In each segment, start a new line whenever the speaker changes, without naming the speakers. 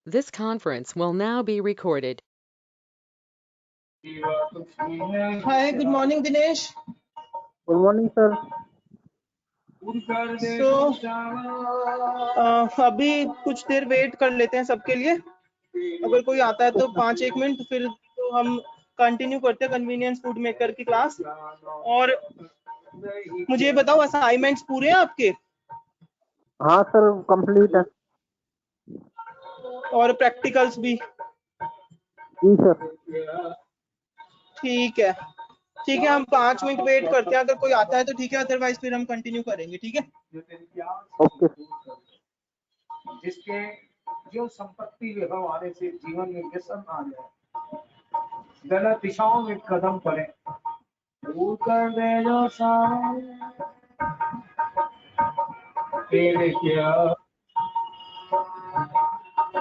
This conference will now be recorded.
Hi, good morning, Dinesh.
Good morning, sir.
So, अभी कुछ देर wait कर लेते हैं सबके लिए. अगर कोई आता है तो 5-1 मिनट, फिर तो हम कंटिन्यू करते हैं कन्वीनियंस फूड मेकर की क्लास. और मुझे ये बताओ, असाइनमेंट्स पूरे हैं आपके?
हाँ सर, कंप्लीट है.
और प्रैक्टिकल्स भी?
जी सर.
ठीक है, हम 5 मिनट वेट करते हैं. अगर कोई आता है तो ठीक है, अदरवाइज फिर हम कंटिन्यू करेंगे. ठीक है.
ओके.
जिसके जो संपत्ति विभव आने से जीवन में व्यसन आ जाए, गलत दिशाओं में कदम पड़े, दूर कर दे जो तेरे क्या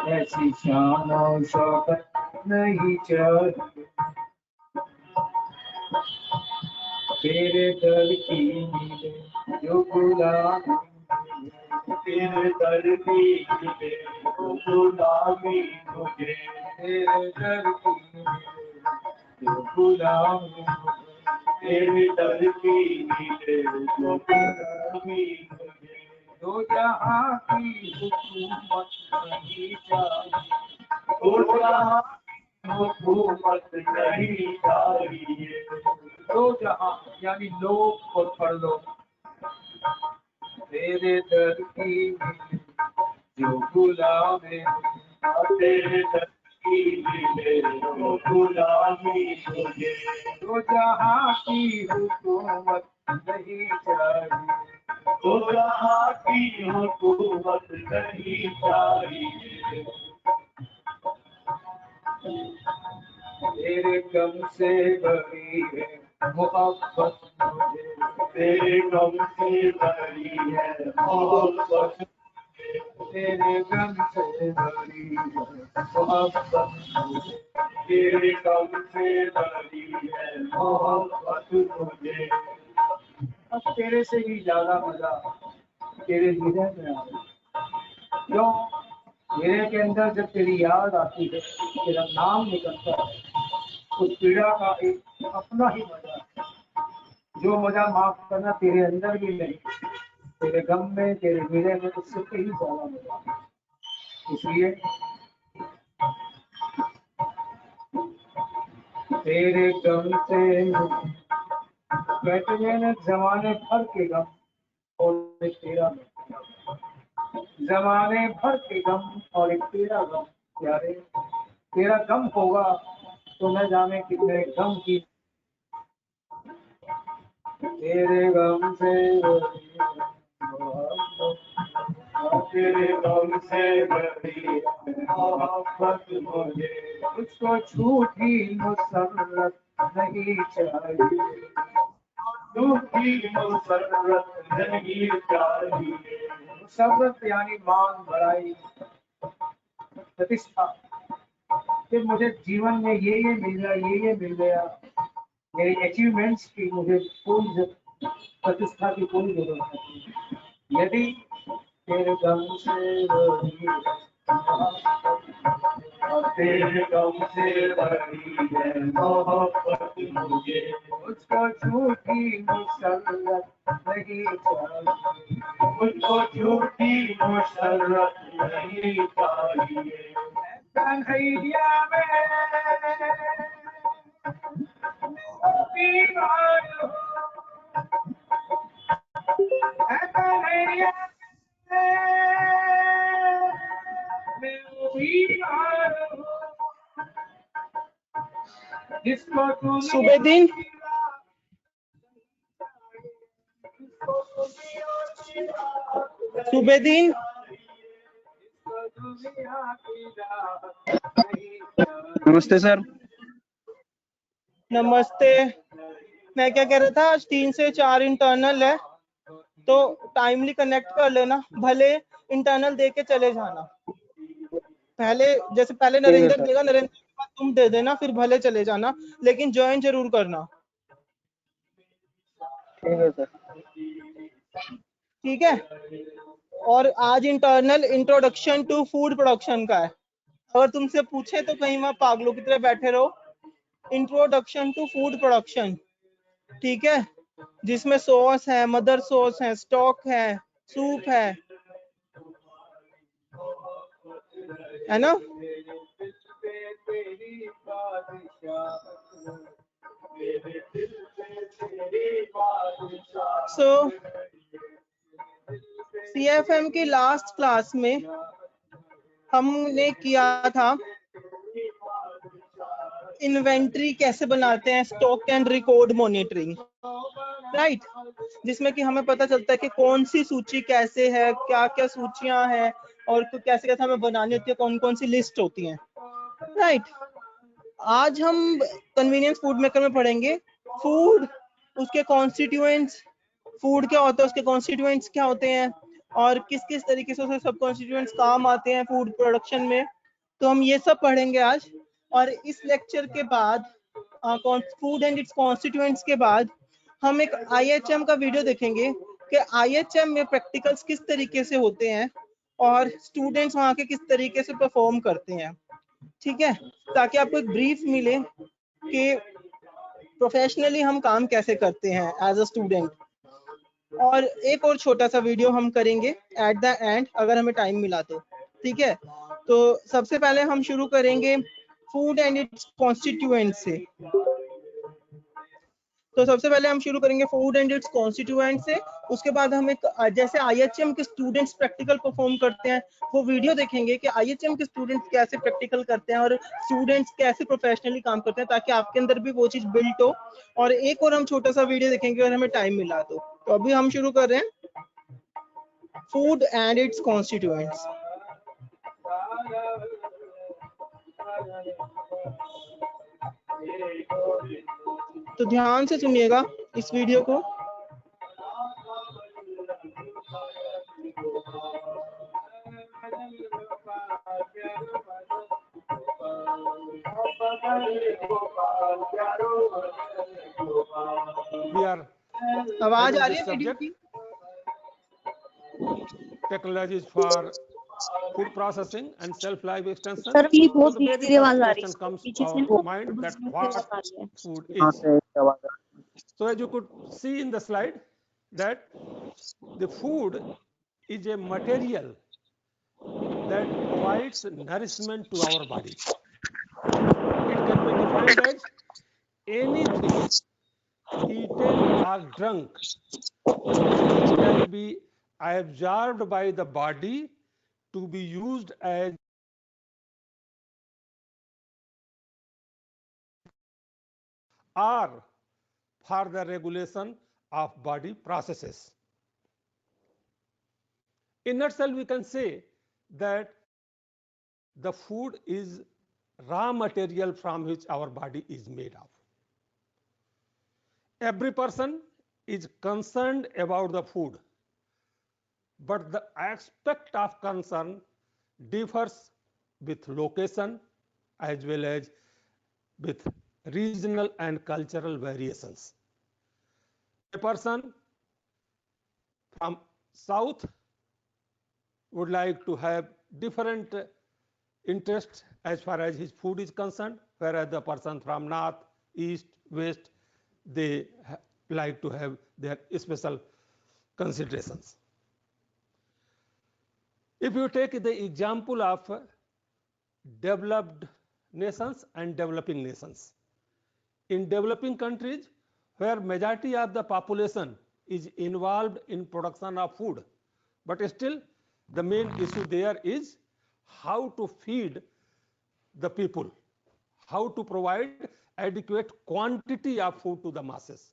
ऐसी शान और शौकत नहीं चाहिए, तेरे दर की मिले जो गुलामी, तेरे दर की मिले जो गुलामी मुझे, तेरे दर की मिले जो गुलामी, तेरे दर की मिले जो गुलामी मुझे, दो जहां की हुकूमत नहीं चाहिए, दो जहां हुकूमत नहीं चाहिए, दो जहां यानी लोग और परलोक, तेरे दर की जो गुलामी, तेरे दर की मिले जो गुलामी मुझे, दो जहां की हुकूमत नहीं चाहिए, दो जहां की हुकूमत नहीं चाहिए, तेरे गम से भरी है मोहब्बत मुझे, तेरे गम से भरी है मोहब्बत, तेरे गम से भरी है मोहब्बत मुझे, तेरे गम से भरी है मोहब्बत मुझे, अब तेरे से ही ज्यादा मजा तेरे हृदय में आ रहा, क्यों? मेरे के अंदर जब तेरी याद आती है, तेरा नाम निकलता है, उस पीड़ा का एक अपना ही मजा है, जो मजा माफ करना तेरे अंदर भी नहीं, तेरे गम में, तेरे हृदय में, उससे कहीं ज्यादा मजा है. इसलिए तेरे गम से कहते हैं ना, जमाने भर के गम और एक तेरा गम, जमाने भर के गम और एक तेरा गम. प्यारे, तेरा गम होगा तो न जाने कितने गम की, तेरे गम से भरी तेरे गम से भरी मोहब्बत मुझे, उसको झूठी मुसर्रत नहीं चाहिए, झूठी मुसर्रत नहीं चाहिए, मुसर्रत यानी मान, बड़ाई, प्रतिष्ठा, कि मुझे जीवन में ये मिल गया, ये मिल गया, मेरी अचीवमेंट्स की मुझे कोई प्रतिष्ठा की कोई जरूरत नहीं. यदि तेरे गम से भरी और तेरे गम से भरी है मोहब्बत मुझे, मुझको झूठी मुसर्रत नहीं चाहिए, मुझको झूठी मुसर्रत नहीं चाहिए. कन्हैया में बीमार हूँ, कन्हैया मैं बीमार हूँ, जिसको तूने
सुबेदीन, सुबेदीन,
नमस्ते सर.
नमस्ते. मैं क्या कह रहा था, आज 3 से 4 इंटरनल है, तो टाइमली कनेक्ट कर लेना. भले इंटरनल दे के चले जाना, पहले जैसे पहले नरेंद्र देगा, नरेंद्र के बाद तुम दे देना, फिर भले चले जाना, लेकिन ज्वाइन जरूर करना.
ठीक है सर.
ठीक है. और आज internal introduction to food production का है. अगर तुमसे पूछे तो कहीं वहां पागलों की तरह बैठे रहो। इंट्रोडक्शन टू फूड प्रोडक्शन, ठीक है, जिसमें सॉस है, मदर सॉस है, स्टॉक है, सूप है ना। सो सीएफएम की लास्ट क्लास में हमने किया था इन्वेंट्री कैसे बनाते हैं, stock and record monitoring, right, जिसमें कि हमें पता चलता है कि कौन सी सूची कैसे है, क्या क्या सूचियां हैं और तो कैसे कैसे हमें बनानी होती है, कौन कौन सी लिस्ट होती हैं, राइट। आज हम कन्वीनियंस फूड मेकर में पढ़ेंगे फूड, उसके कॉन्स्टिट्यूएंट्स, फूड क्या होता है, उसके कॉन्स्टिट्यूएंट्स क्या होते हैं और किस किस तरीके से सब कॉन्स्टिट्यूएंट्स काम आते हैं फूड प्रोडक्शन में। तो हम ये सब पढ़ेंगे आज। और इस लेक्चर के बाद फूड एंड इट्स कॉन्स्टिट्यूएंट्स के बाद हम एक आईएचएम का वीडियो देखेंगे कि आईएचएम में प्रैक्टिकल्स किस तरीके से होते हैं और स्टूडेंट्स वहाँ के किस तरीके से परफॉर्म करते हैं, ठीक है, ताकि आपको एक ब्रीफ मिले कि प्रोफेशनली हम काम कैसे करते हैं एज अ स्टूडेंट। और एक और छोटा सा वीडियो हम करेंगे एट द एंड अगर हमें टाइम मिला तो, ठीक है। तो सबसे पहले हम शुरू करेंगे फूड एंड इट्स कॉन्स्टिट्यूएंट से। तो सबसे पहले हम शुरू करेंगे फूड एंड इट्स कॉन्स्टिट्यूएंट से। उसके बाद हम एक जैसे आईएचएम के स्टूडेंट्स प्रैक्टिकल परफॉर्म करते हैं वो वीडियो देखेंगे कि आईएचएम के स्टूडेंट्स कैसे प्रैक्टिकल करते हैं और स्टूडेंट्स कैसे प्रोफेशनली काम करते हैं, ताकि आपके अंदर भी वो चीज बिल्ट हो। और एक और हम छोटा सा वीडियो देखेंगे अगर हमें टाइम मिला तो अभी हम शुरू कर रहे हैं फूड एंड इट्स कॉन्स्टिट्यूएंट्स। तो ध्यान से सुनिएगा इस वीडियो को।
We are
आवाज आ
having
रही
this
है वीडियो
subject,
की?
technologies for food processing and shelf life extension.
Sir ये
So
बहुत
the very
धीरे
first
आवाज आ रही
question
है
comes to
पीछे से
our mind
बहुत
that
स्लो
what
आवाज आ रही है।
food
यहाँ
is.
से आवाज आ रही
So as you could see in the slide that the food is a material that provides nourishment to our body. It can be defined as anything eaten or drunk which can be absorbed by the body to be used as or for the regulation of body processes. In nutshell, we can say that the food is raw material from which our body is made of. Every person is concerned about the food, but the aspect of concern differs with location as well as with regional and cultural variations. A person from south would like to have different interests as far as his food is concerned, whereas the person from north, east, west, they like to have their special considerations. If you take the example of developed nations and developing nations, in developing countries where majority of the population is involved in production of food, but still the main issue there is how to feed the people, how to provide adequate quantity of food to the masses.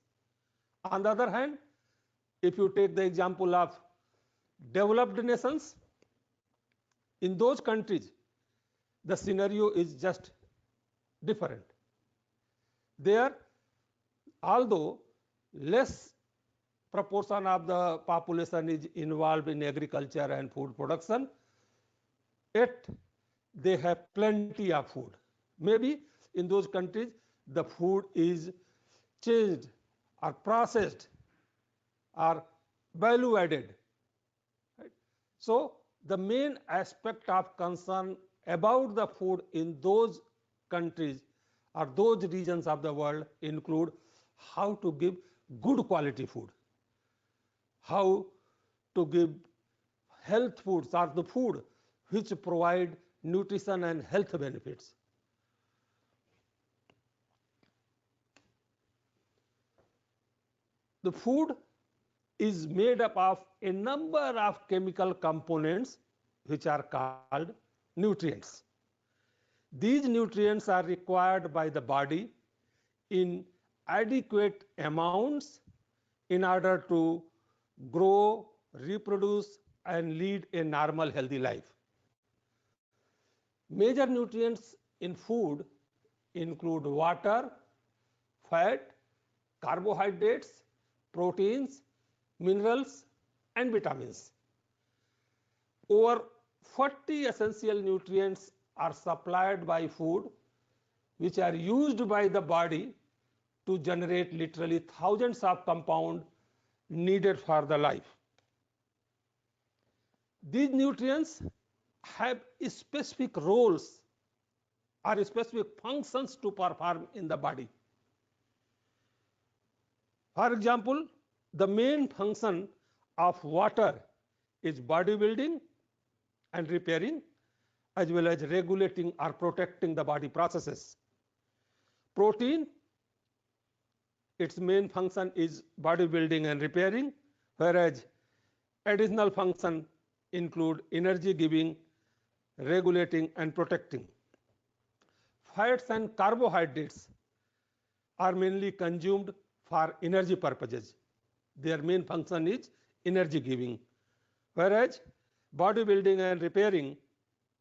On the other hand, if you take the example of developed nations, in those countries the scenario is just different. There, although less proportion of the population is involved in agriculture and food production, yet they have plenty of food. Maybe in those countries the food is changed or processed or value added. Right? So the main aspect of concern about the food in those countries or those regions of the world include how to give good quality food, how to give health foods or the food which provide nutrition and health benefits. The food is made up of a number of chemical components which are called nutrients. These nutrients are required by the body in adequate amounts in order to grow, reproduce, and lead a normal healthy life. Major nutrients in food include water, fat, carbohydrates, proteins, minerals, and vitamins. Over 40 essential nutrients are supplied by food, which are used by the body to generate literally thousands of compounds needed for the life. These nutrients have specific roles or specific functions to perform in the body. For example, the main function of water is bodybuilding and repairing, as well as regulating or protecting the body processes. Protein, its main function is bodybuilding and repairing, whereas additional function include energy giving, regulating, and protecting. Fats and carbohydrates are mainly consumed for energy purposes. Their main function is energy giving, whereas bodybuilding and repairing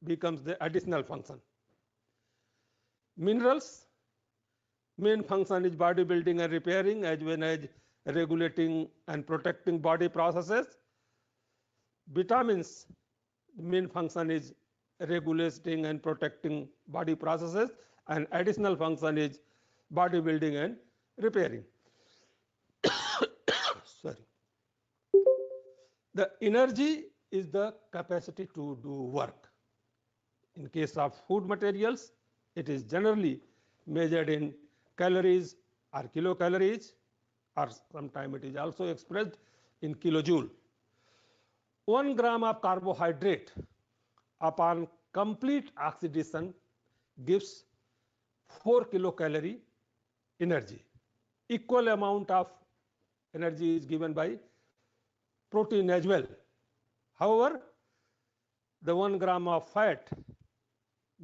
becomes the additional function. Minerals, main function is bodybuilding and repairing, as well as regulating and protecting body processes. Vitamins, main function is regulating and protecting body processes, and additional function is bodybuilding and repairing. Sorry. The energy is the capacity to do work. In case of food materials, it is generally measured in calories or kilocalories, or sometimes it is also expressed in kilojoule. 1 gram of carbohydrate upon complete oxidation gives 4 kilocalorie energy. Equal amount of energy is given by protein as well. However, the 1 gram of fat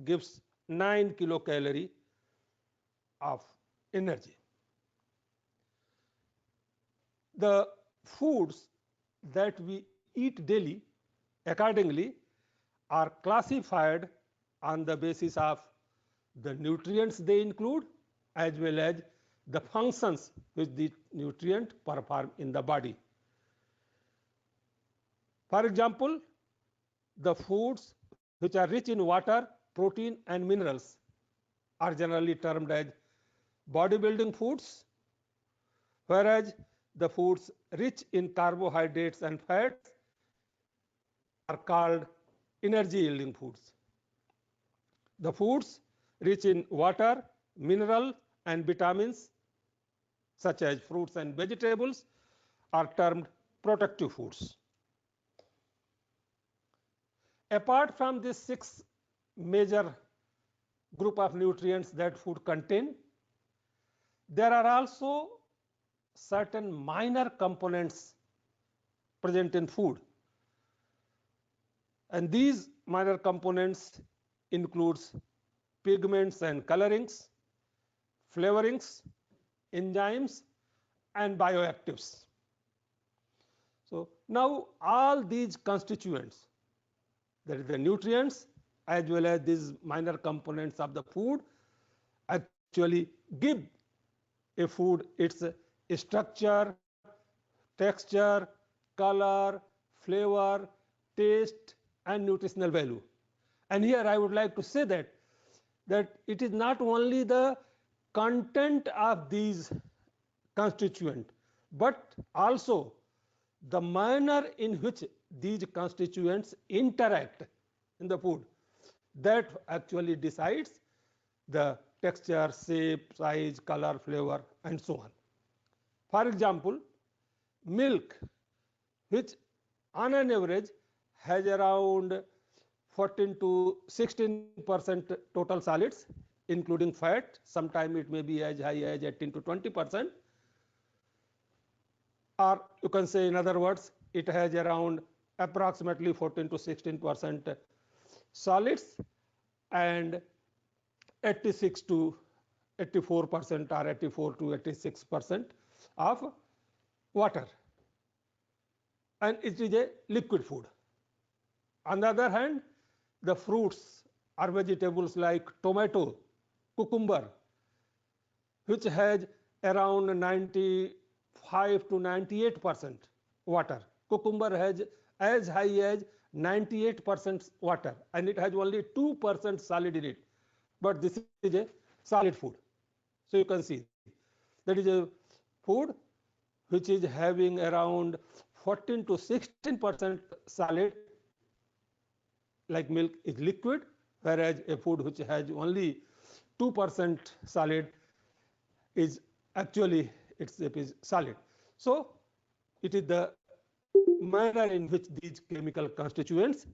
gives 9 kilocalorie of energy. The foods that we eat daily accordingly are classified on the basis of the nutrients they include, as well as the functions which the nutrient perform in the body. For example, the foods which are rich in water, protein, and minerals are generally termed as bodybuilding foods, whereas the foods rich in carbohydrates and fats are called energy yielding foods. The foods rich in water, mineral, and vitamins, such as fruits and vegetables, are termed protective foods. Apart from these 6 major group of nutrients that food contain, there are also certain minor components present in food. And these minor components includes pigments and colorings, flavorings, enzymes, and bioactives. So now all these constituents, that is the nutrients as well as these minor components of the food, actually give a food its structure, texture, color, flavor, taste, and nutritional value. And here I would like to say that it is not only the content of these constituents, but also the manner in which these constituents interact in the food. that actually decides the texture, shape, size, color, flavor, and so on. For example, milk, which on an average has around 14 to 16% total solids, including fat. Sometimes it may be as high as 18 to 20%. Or you can say, in other words, it has around approximately 14 to 16% solids and 86 to 84% or 84 to 86% of water, and it is a liquid food. On the other hand, the fruits or vegetables like tomato, cucumber, which has around 95 to 98% water. Cucumber has as high as 98% water, and it has only 2% solid in it. But this is a solid food. So you can see that is a food which is having around 14 to 16% solid, like milk is liquid, whereas a food which has only 2% solid is actually its shape is solid. So it is the manner in which these chemical constituents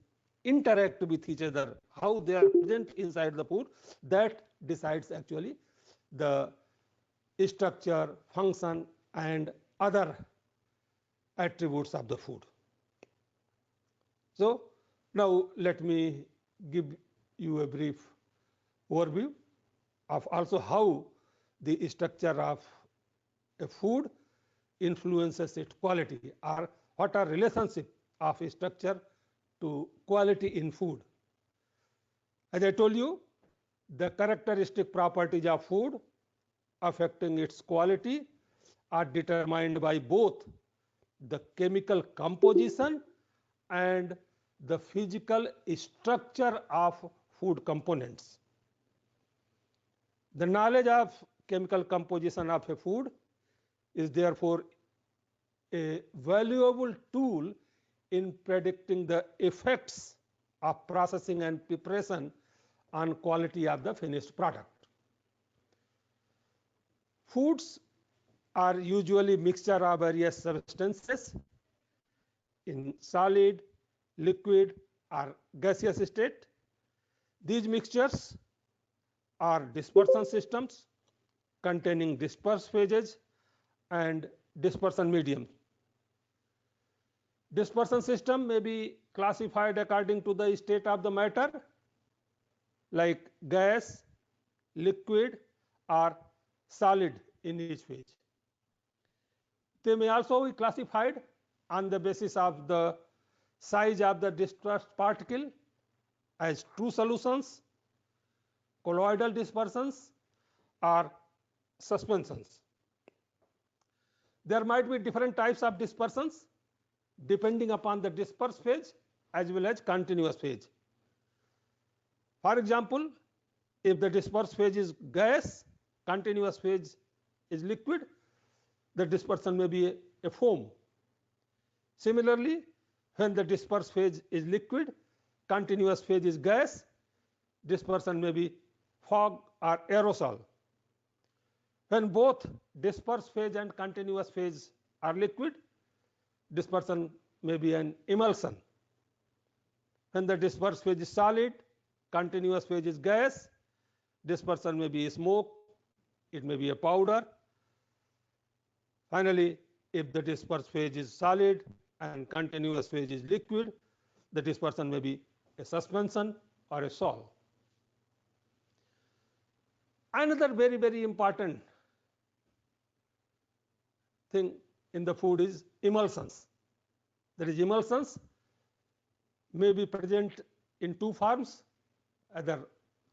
interact with each other, how they are present inside the food, that decides actually the structure, function, and other attributes of the food. So now let me give you a brief overview of also how the structure of a food influences its quality, or what are relationship of structure to quality in food. As I told you, the characteristic properties of food affecting its quality are determined by both the chemical composition and the physical structure of food components. The knowledge of chemical composition of a food is therefore a valuable tool in predicting the effects of processing and preparation on quality of the finished product. Foods are usually mixture of various substances in solid, liquid, or gaseous state. These mixtures are dispersion systems containing disperse phases and dispersion medium. Dispersion system may be classified according to the state of the matter, like gas, liquid, or solid in each phase. They may also be classified on the basis of the size of the dispersed particle as true solutions, colloidal dispersions, or suspensions. There might be different types of dispersions depending upon the dispersed phase as well as continuous phase. For example, if the dispersed phase is gas, continuous phase is liquid, the dispersion may be a foam. Similarly, when the dispersed phase is liquid, continuous phase is gas, dispersion may be fog or aerosol. When both dispersed phase and continuous phase are liquid, dispersion may be an emulsion. When the dispersed phase is solid, continuous phase is gas, dispersion may be smoke, it may be a powder. Finally, if the dispersed phase is solid and continuous phase is liquid, the dispersion may be a suspension or a sol. Another very, very important thing in the food is emulsions. That is, emulsions may be present in two forms, either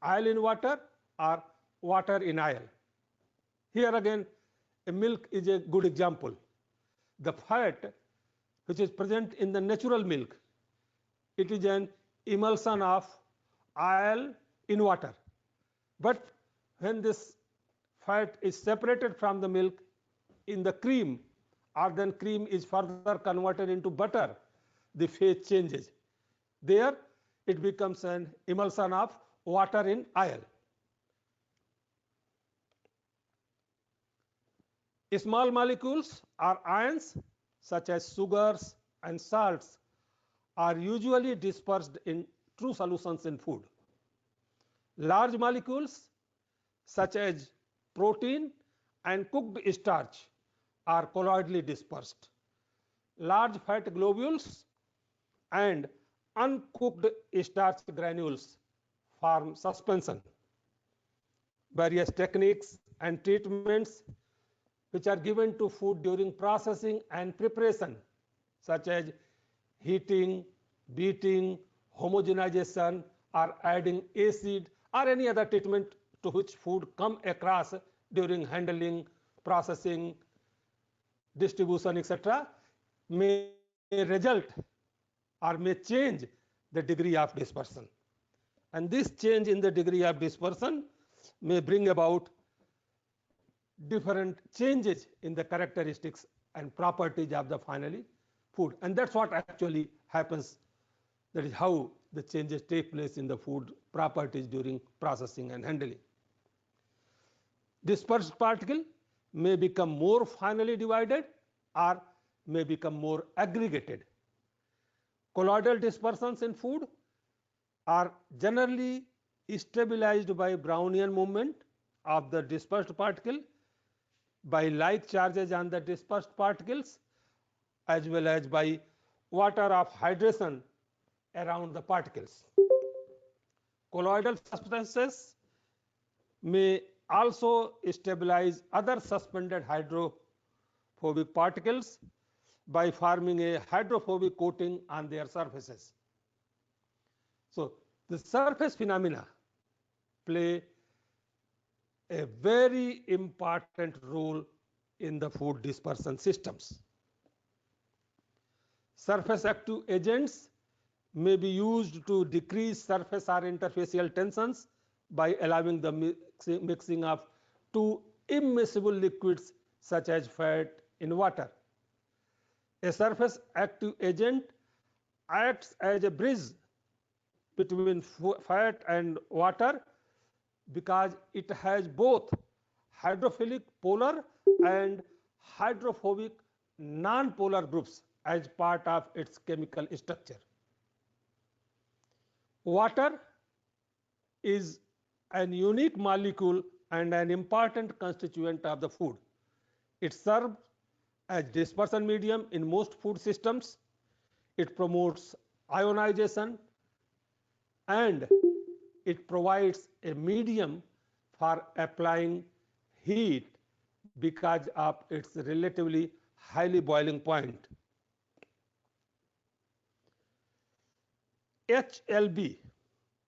oil in water or water in oil. Here again, a milk is a good example. The fat which is present in the natural milk, it is an emulsion of oil in water. But when this fat is separated from the milk in the cream, or then cream is further converted into butter, the phase changes. There, it becomes an emulsion of water in oil. Small molecules or ions such as sugars and salts are usually dispersed in true solutions in food. Large molecules such as protein and cooked starch are colloidally dispersed. Large fat globules and uncooked starch granules form suspension. Various techniques and treatments which are given to food during processing and preparation, such as heating, beating, homogenization, or adding acid, or any other treatment to which food come across during handling, processing, distribution, etc., may result or may change the degree of dispersion. And this change in the degree of dispersion may bring about different changes in the characteristics and properties of the finally food. And that's what actually happens. That is how the changes take place in the food properties during processing and handling. Dispersed particle may become more finely divided or may become more aggregated. Colloidal dispersions in food are generally stabilized by Brownian movement of the dispersed particle by like charges on the dispersed particles as well as by water of hydration around the particles. Colloidal substances may also stabilize other suspended hydrophobic particles by forming a hydrophobic coating on their surfaces. So the surface phenomena play a very important role in the food dispersion systems. Surface active agents may be used to decrease surface or interfacial tensions by allowing the mixing of two immiscible liquids such as fat in water. A surface active agent acts as a bridge between fat and water because it has both hydrophilic polar and hydrophobic non-polar groups as part of its chemical structure. Water is an unique molecule and an important constituent of the food. It serves as dispersion medium in most food systems. It promotes ionization and it provides a medium for applying heat because of its relatively highly boiling point. HLB,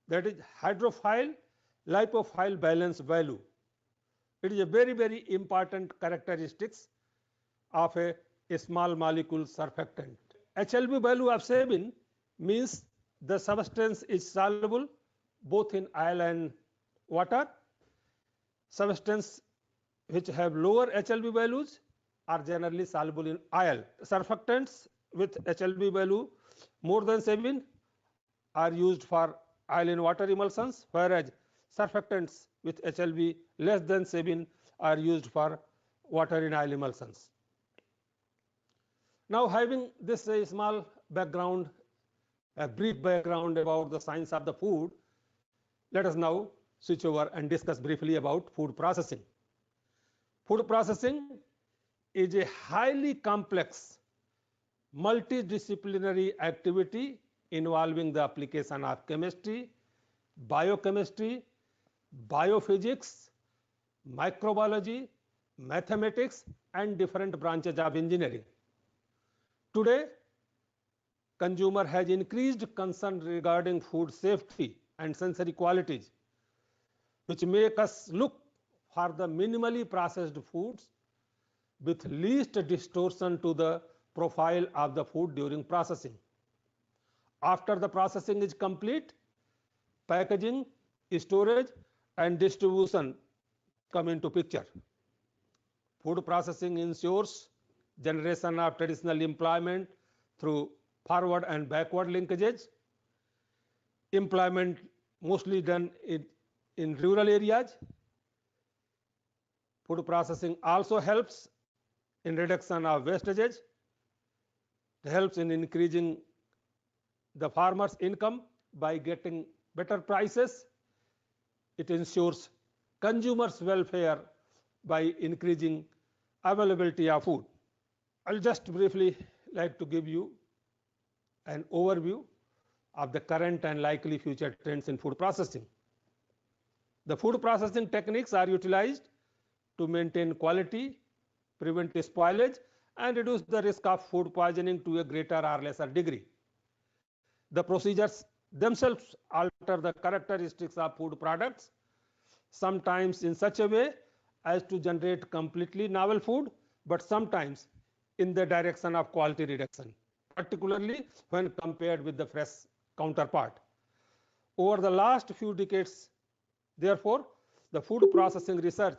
that is hydrophile lipophile balance value. It is a very, very important characteristics of a small molecule surfactant. HLB value of 7 means the substance is soluble both in oil and water. Substances which have lower HLB values are generally soluble in oil. Surfactants with HLB value more than 7 are used for oil and water emulsions, whereas surfactants with HLB less than 7 are used for water in oil emulsions. Now, having this small background, a brief background about the science of the food, let us now switch over and discuss briefly about food processing. Food processing is a highly complex, multidisciplinary activity involving the application of chemistry, biochemistry, biophysics, microbiology, mathematics, and different branches of engineering. Today, consumer has increased concern regarding food safety and sensory qualities, which make us look for the minimally processed foods with least distortion to the profile of the food during processing. After the processing is complete, packaging, storage, and distribution come into picture. Food processing ensures generation of traditional employment through forward and backward linkages. employment mostly done in rural areas. Food processing also helps in reduction of wastages. It helps in increasing the farmer's income by getting better prices. It ensures consumers' welfare by increasing availability of food. I'll just briefly like to give you an overview of the current and likely future trends in food processing. The food processing techniques are utilized to maintain quality, prevent spoilage, and reduce the risk of food poisoning to a greater or lesser degree. The procedures themselves alter the characteristics of food products, sometimes in such a way as to generate completely novel food, but sometimes in the direction of quality reduction, particularly when compared with the fresh counterpart. Over the last few decades, therefore, the food processing research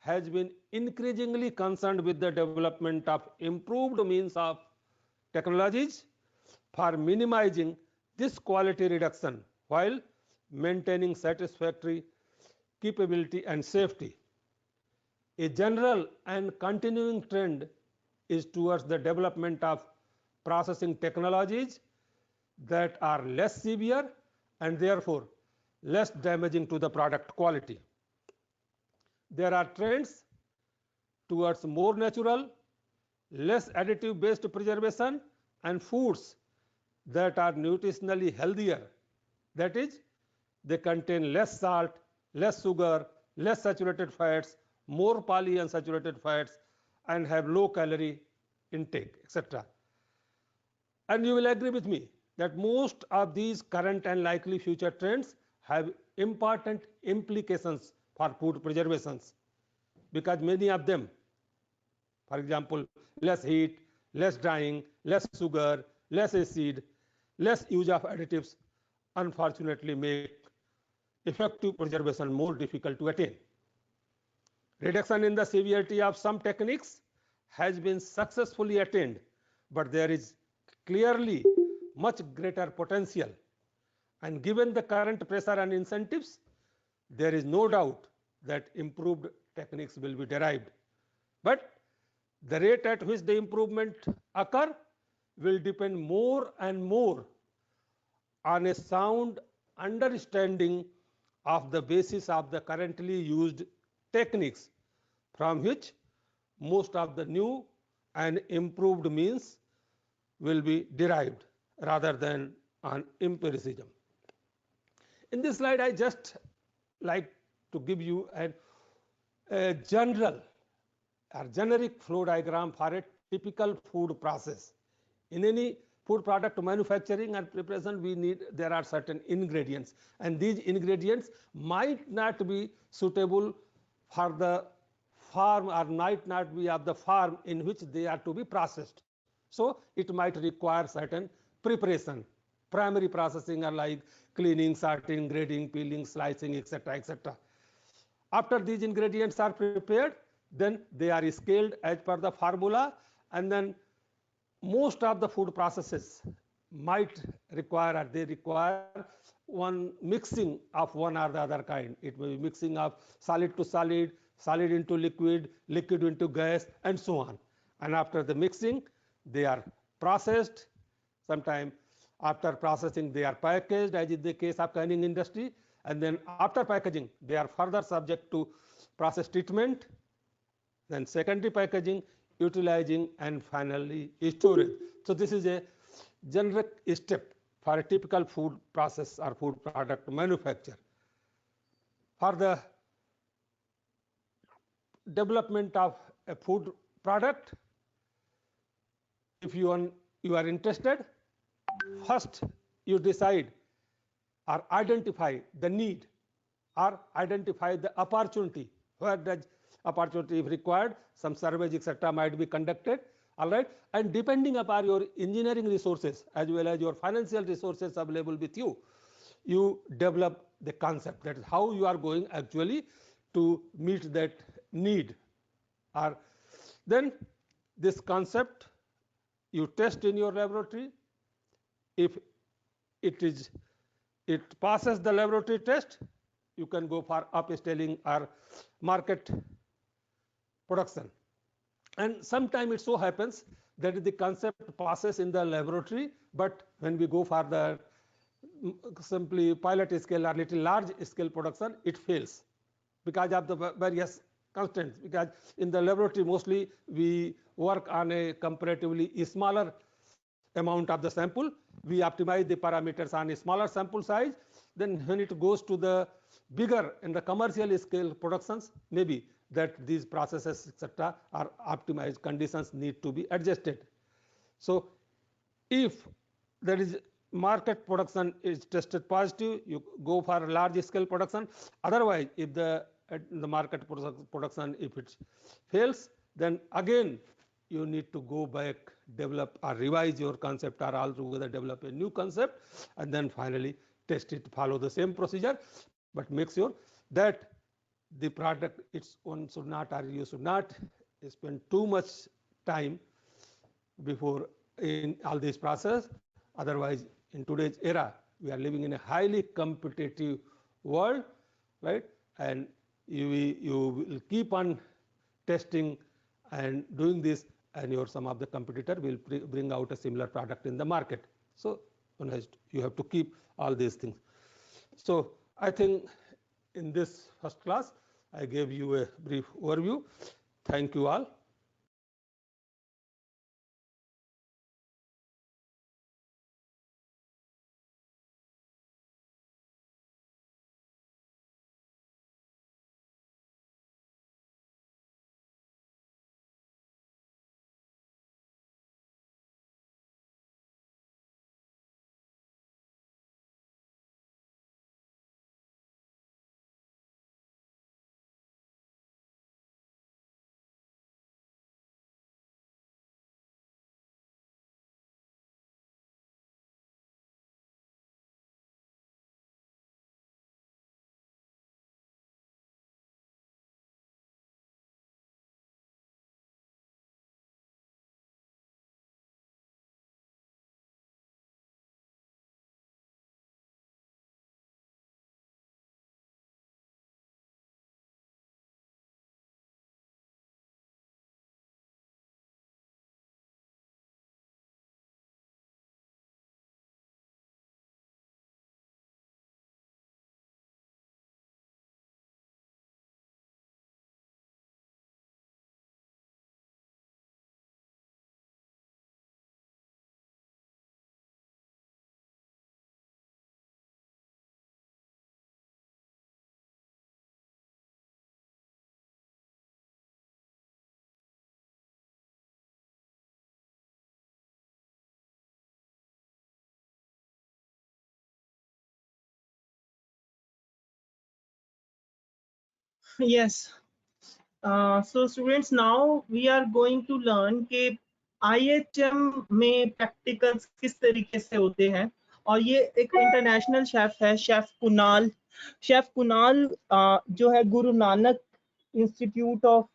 has been increasingly concerned with the development of improved means of technologies for minimizing this quality reduction while maintaining satisfactory capability and safety. A general and continuing trend is towards the development of processing technologies that are less severe and therefore less damaging to the product quality. There are trends towards more natural, less additive based preservation and foods that are nutritionally healthier. That is, they contain less salt, less sugar, less saturated fats, more polyunsaturated fats, and have low calorie intake, etc. And you will agree with me that most of these current and likely future trends have important implications for food preservations, because many of them, for example, less heat, less drying, less sugar, less acid, less use of additives, unfortunately make effective preservation more difficult to attain. Reduction in the severity of some techniques has been successfully attained, but there is clearly much greater potential. And given the current pressure and incentives, there is no doubt that improved techniques will be derived. But the rate at which the improvement occur will depend more and more on a sound understanding of the basis of the currently used techniques, from which most of the new and improved means will be derived rather than on empiricism. In this slide, I just like to give you a general or generic flow diagram for a typical food process. In any food product manufacturing and preparation, there are certain ingredients, and these ingredients might not be suitable for the farm or might not be of the farm in which they are to be processed. So it might require certain preparation. Primary processing are like cleaning, sorting, grading, peeling, slicing, etc., etc. After these ingredients are prepared, then they are scaled as per the formula, and then most of the food processes might require, or they require, one mixing of one or the other kind. It may be mixing of solid to solid, solid into liquid, liquid into gas, and so on. And after the mixing, they are processed. Sometimes after processing, they are packaged, as is the case of canning industry. And then after packaging, they are further subject to process treatment, then secondary packaging, utilizing, and finally storage. So this is a generic step for a typical food process or food product manufacture. For the development of a food product, if you are interested, first you decide or identify the need or identify the opportunity. Where does opportunity, if required, some surveys, etc., might be conducted. All right, and depending upon your engineering resources as well as your financial resources available with you, you develop the concept. That is how you are going actually to meet that need. Or then this concept you test in your laboratory. If it is it passes the laboratory test, you can go for upscaling or market production. And sometimes it so happens that the concept passes in the laboratory, but when we go for the simply pilot scale or little large scale production, it fails because of the various constraints. Because in the laboratory mostly we work on a comparatively smaller amount of the sample, we optimize the parameters on a smaller sample size. Then when it goes to the bigger and the commercial scale productions, maybe that these processes etc. are optimized, conditions need to be adjusted. So if there is market production is tested positive, you go for large scale production. Otherwise, if the market production if it fails, then again you need to go back, develop or revise your concept, or altogether develop a new concept, and then finally test it, follow the same procedure, but make sure that the product its own should not, or you should not spend too much time before in all this process. Otherwise, in today's era, we are living in a highly competitive world, right? And you will keep on testing and doing this, and your some of the competitor will bring out a similar product in the market. So you have to keep all these things. So I think in this first class, I gave you a brief overview. Thank you all.
Yes. So students, now we are going to learn कि IHM में practicals किस तरीके से होते हैं, और ये एक इंटरनेशनल शेफ है, शेफ कुणाल जो है Guru Nanak institute of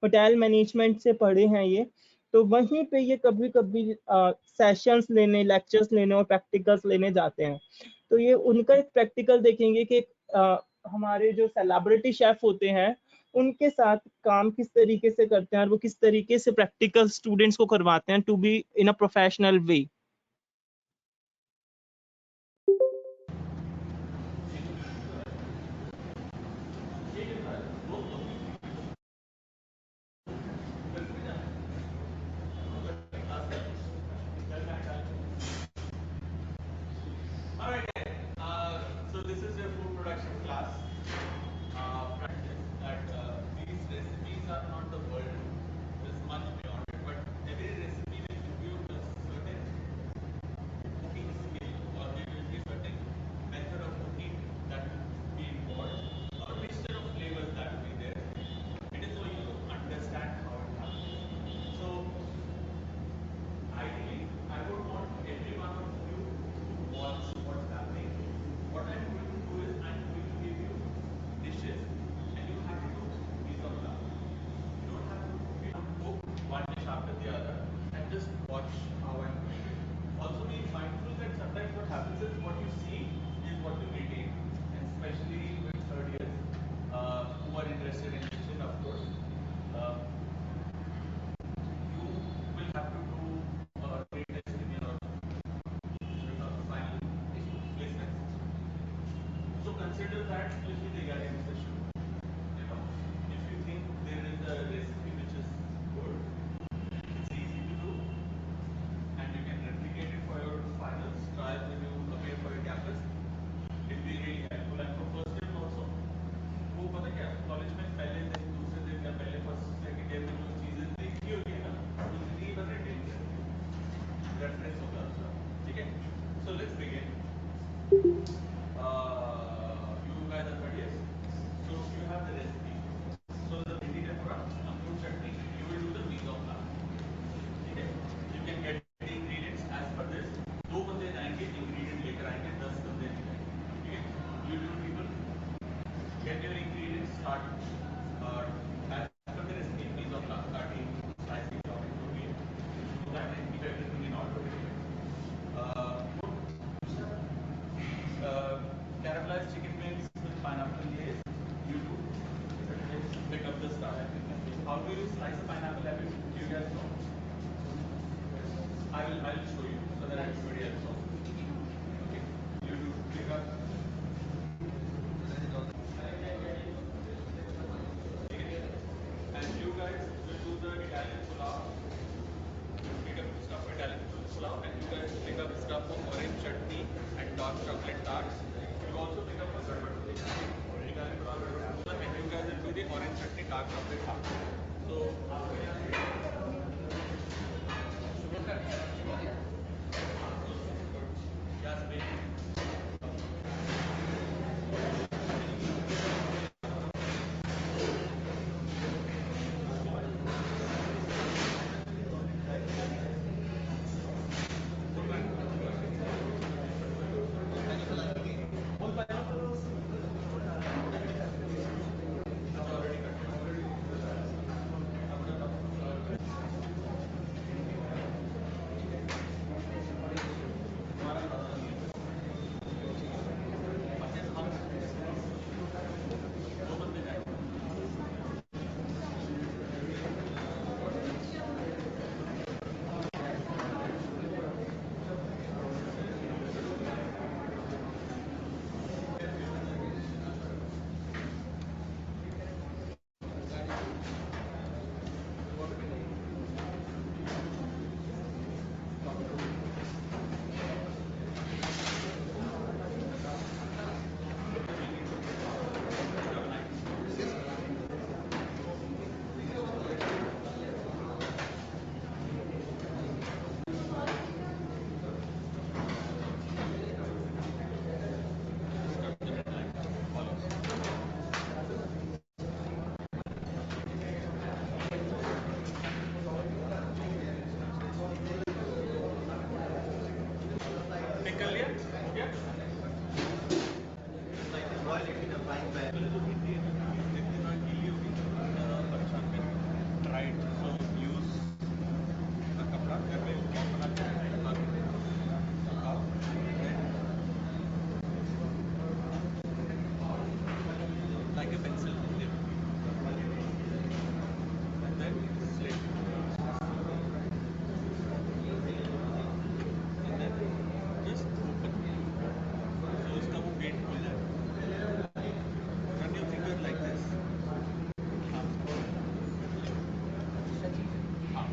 hotel management से पढ़े हैं ये, तो वहीं पे ये कभी कभी सेशंस लेने, लेक्चर्स लेने और प्रैक्टिकल्स लेने जाते हैं। तो ये उनका एक प्रैक्टिकल देखेंगे कि हमारे जो सेलिब्रिटी शेफ होते हैं उनके साथ काम किस तरीके से करते हैं और वो किस तरीके से प्रैक्टिकल स्टूडेंट्स को करवाते हैं to be in a professional way.
So this is your food production class. Practice that these recipes are not the world. There's much beyond it. But every recipe will give you a certain you slice pineapple have you? Do you guys know? I'll show you so that everybody else knows. Okay. You do pick up. And you guys will do the Italian pulao. Pick up stuff for Italian pulao, and you guys pick up stuff for orange chutney and dark chocolate tarts. You also pick up for Italian pulao, and you guys will do the orange chutney dark chocolate tart. So. Yasmin. निकल लिया? क्या? इतना गीली होगी, परेशान कर, dried, so use a कपड़ा घर में और बना के सुखाओ, like a pencil tip, and then slit, and then just open, so उसका वो paint खुल जाए, run your finger like this, हाँ,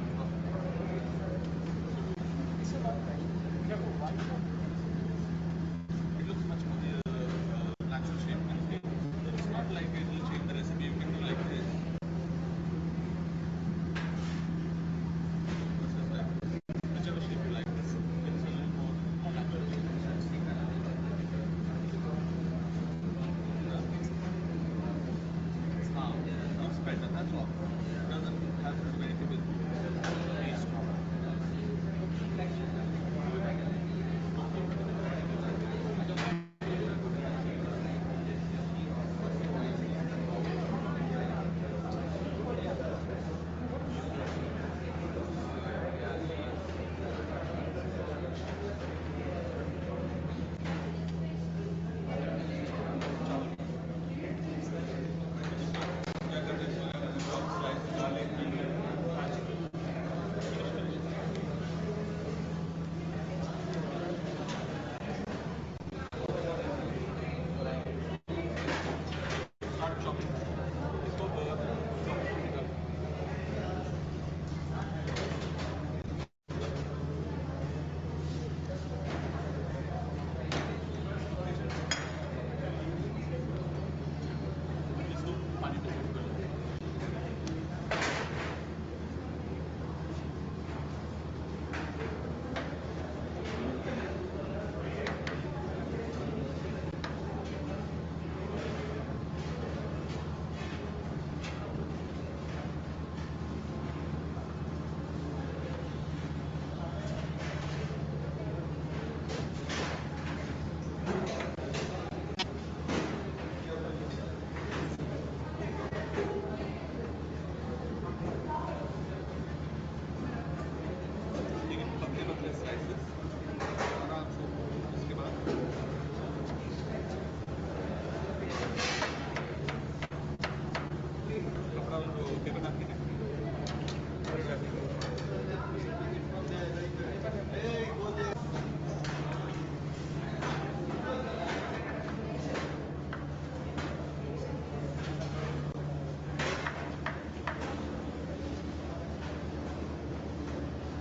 it looks much more natural shape and feel. It's not like it will change the recipe. You can do like this. This is like whichever shape you like. This gives a little more natural shape. Looks better. That's all. It doesn't have to do anything with taste. क्या करते हैं छोले में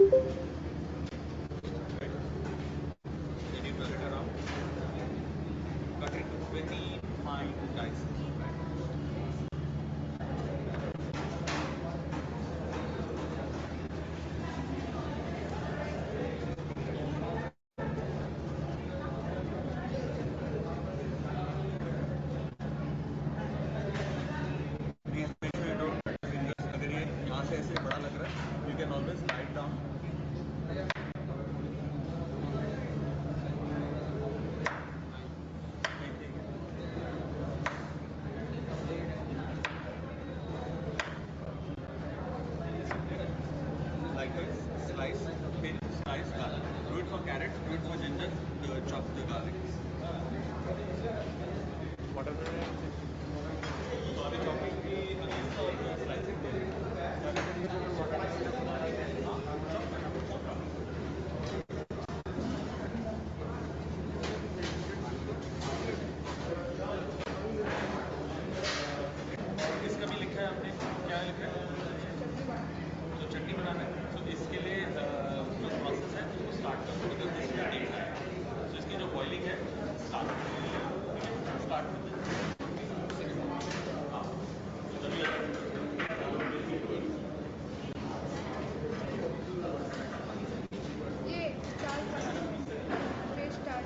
Then you turn it around, cut it very fine dices. Please make sure you don't cut your fingers. अगर ये यहाँ से ऐसे बड़ा लग रहा है, you can always slide down. Likewise, slice, thin, slice garlic. Do it for carrots, do it for ginger, chop the garlic. What are the chopping की slicing? इसका भी लिखा है आपने, क्या लिखा है? तो चटनी बनाना है, तो इसके लिए जो प्रोसेस है वो स्टार्ट कर दो, because this will take time. तो इसकी जो बॉइलिंग है स्टार्ट
ये दाल फ्रेश दाल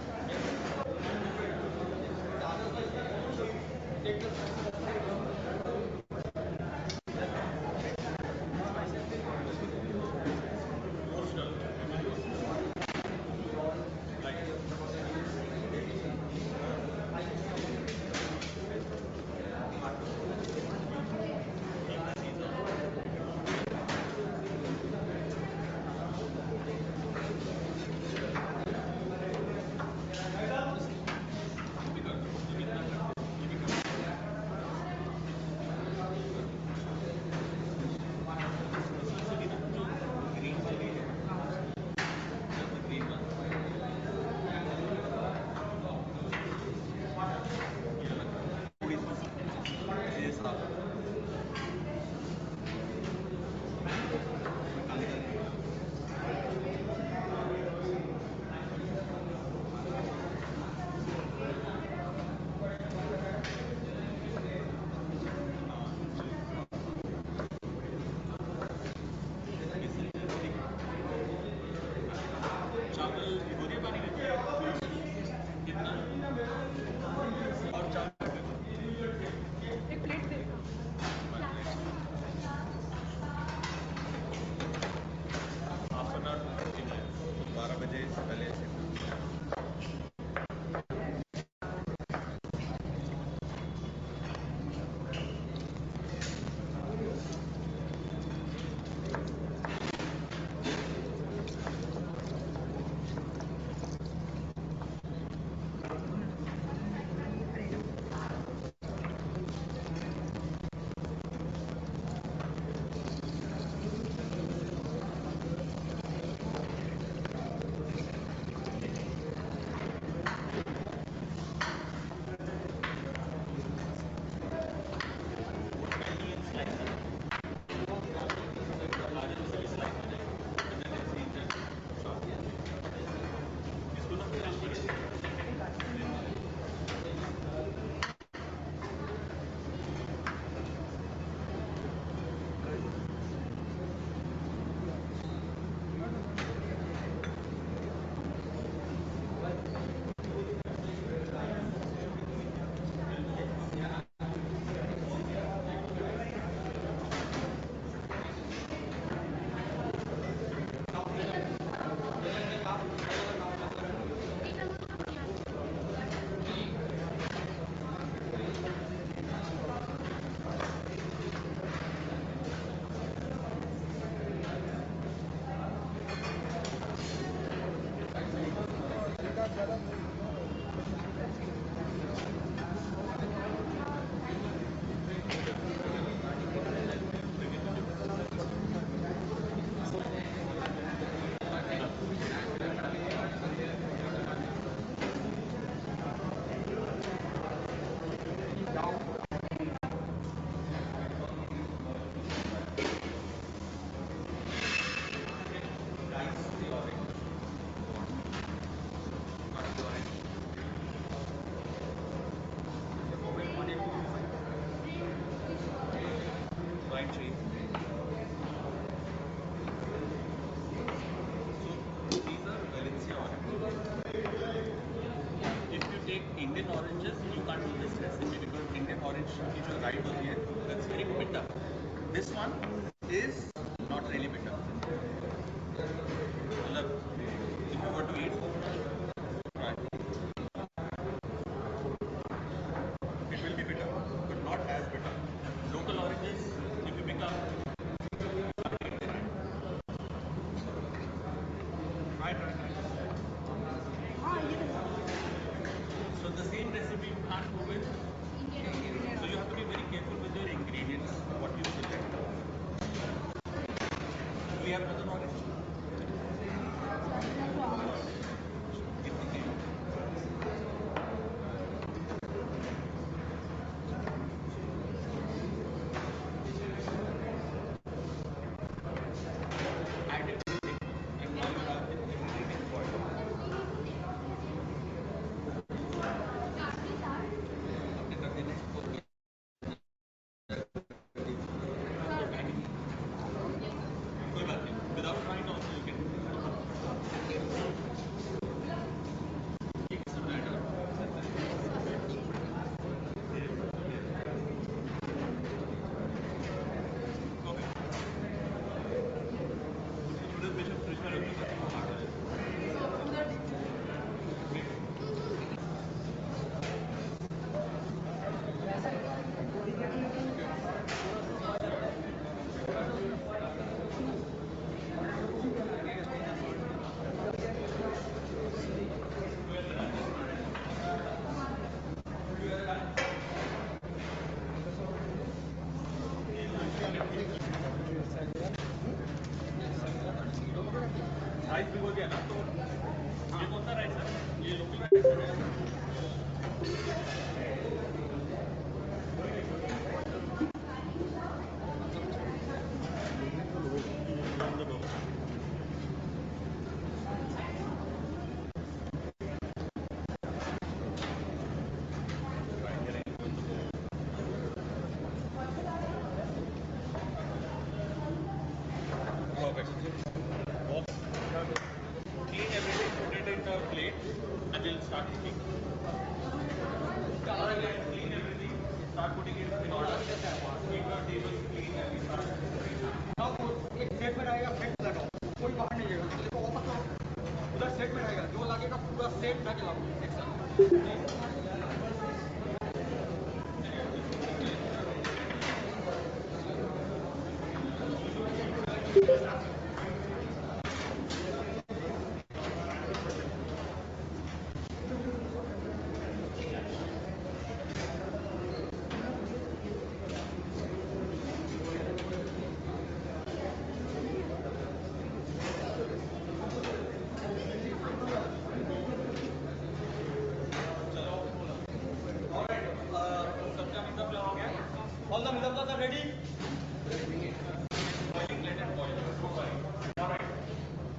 चावल भिगोने पानी में कितना और चावल एक plate they
white chili. So these are Valencia oranges. If you take Indian oranges, you can't do this recipe because Indian orange की जो ripe होती है, that's very bitter. This one is not really bitter. मतलब if you were to eat, try. It will be bitter, but not as bitter. Local oranges, if you pick up, try. So the same recipe you can't do with. So you have to be very careful with your ingredients, what you select. Do we have another orange? Add everything and now you have the ingredient boiled. आपने कर देना है कोई बात नहीं without trying also you can ये किसने बनाया था ओके थोड़े फ्रिज में रख दो ताकि वो हार्ड हो जाए राइस भिगो दिया ना तो ये कौन सा राइस है ये लोकल राइस है Perfect. Clean everything, put it in a plate, and we'll start cooking. Alright guys, clean everything, start putting it in order. Keep your tables clean and we start cooking.
एक set में रहेगा, set लगाओ, कोई बाहर नहीं जाएगा, देखो वापस करो, उधर सेट में रहेगा, जो लगेगा पूरा सेट जाके लगाओ एक साथ। All the midablas are ready.
Boiling, let it boil. Don't worry. Alright,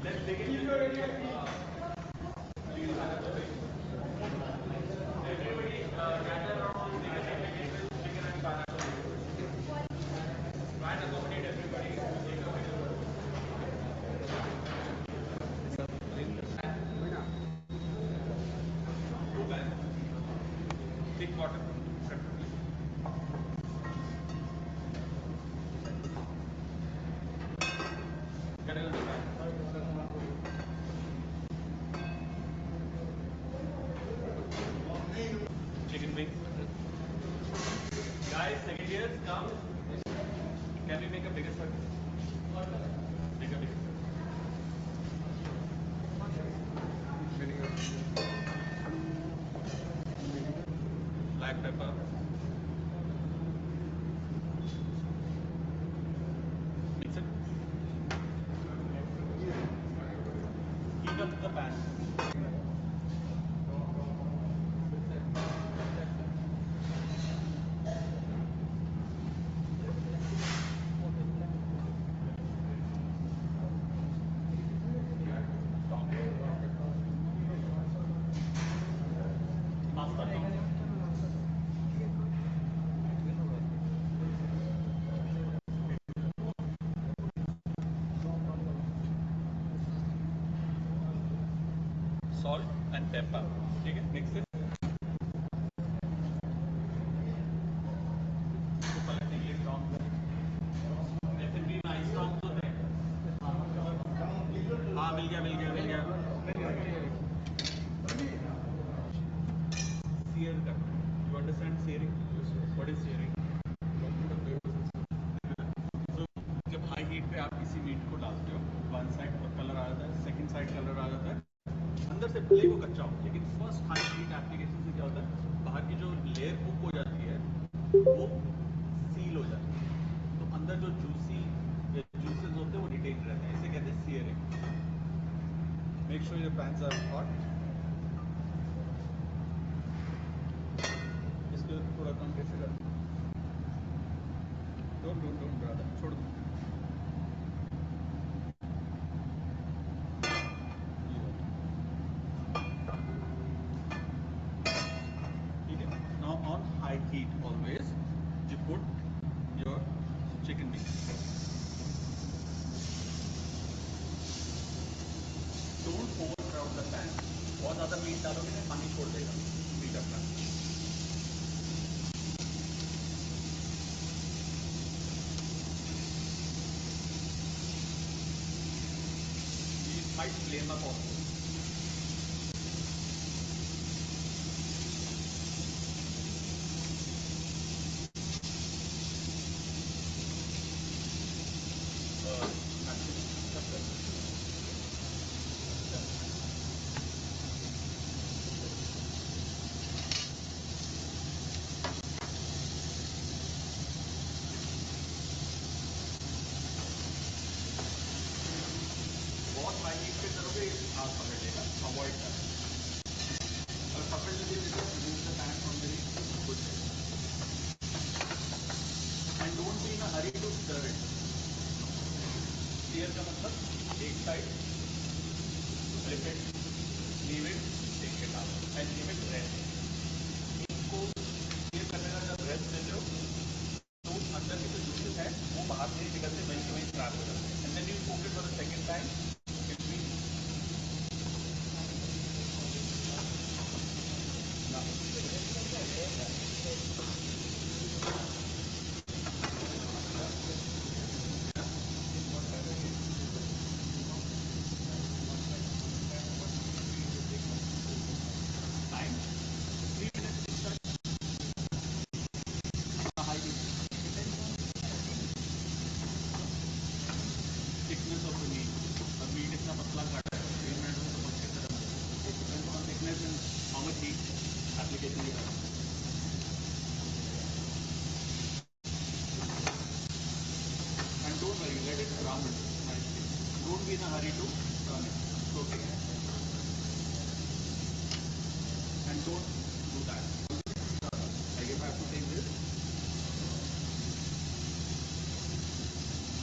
let's begin.
If you are ready,
Everybody gather around the chicken and pineapple. Try and accommodate everybody. Take a video. Two guys. Thick water. Get it in the pan. Chicken wings. Guys, secondaries, come. Can we make a bigger circle? Bigger. Black pepper. Mix it. Heat up the pan. Pasta top. salt and pepper. ठीक है, mix it. इसको पलटने के लिए strong कर. F&B में ice strong होते हैं. हाँ, मिल गया. Sear करना. You understand searing? What is searing? So जब हाई हीट पे आप किसी मीट को डालते हो, वन साइड कलर आ जाता है, सेकंड साइड कलर आ जाता है, अंदर से भले वो कच्चा हो, लेकिन फर्स्ट हाई हीट एप्लीकेशन से क्या होता है, बाहर की जो लेयर कुक हो जाती है वो सील हो जाती है, तो अंदर जो जूसेस होते हैं वो रिटेन रहते हैं. इसे कहते हैं searing. Make sure your pans are hot. इसको थोड़ा कम कैसे कर, डोंट ब्रदर, छोड़ दो. ठीक है. Now on high heat always you put your chicken meat. Don't overcrowd the pan. बहुत ज़्यादा मीट डालोगे ना पानी छोड़ देगा मीट अपना. You might flame up also. बहुत हाई हीट पे करोगे आग पकड़ लेगा. अवॉइड करना. और पकड़ लीजिए remove the pan from the good. And don't be in a hurry to stir it. Clear का मतलब एक side flip it, leave it, take it out and leave it rest. इनको ये करने का जब रेस्ट देते हो तो अंदर के जो जूसेस है वो बाहर नहीं निकलते, वहीं के वहीं ट्रैप हो जाते हैं. And then you cook it for the second time. It means time 3 minutes extra. High heat. Thickness of the meat. और meat इतना पतला काटा है 3 मिनट में तो पक्के खत्म हो जाएगा. Depends on thickness and how much heat application you have. And don't worry, let it brown nicely. Don't be in a hurry to turn it. It's okay. And don't do that. Like if I have to take this,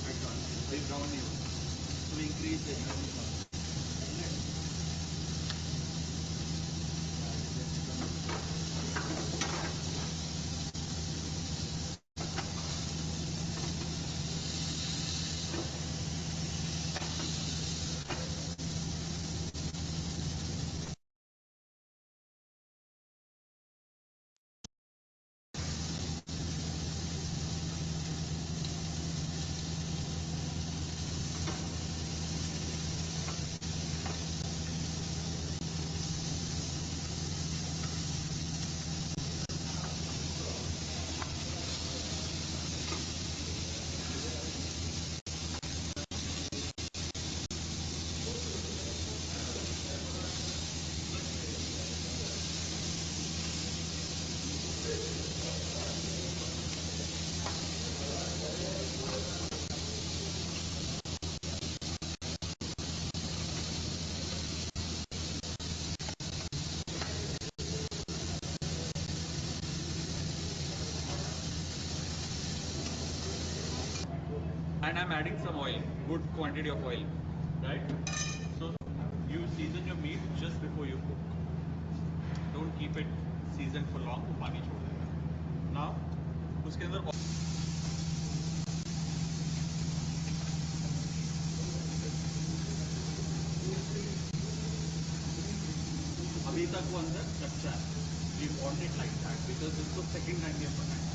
I turn. Very brown you. To increase the heat. And I'm adding some oil, good quantity of oil, right? So you season your meat just before you cook. Don't keep it seasoned for long, वो पानी छोड़ देगा. Now उसके अंदर अभी तक वो अंदर कच्चा है. We want it like that because इसको second time में पकाना है.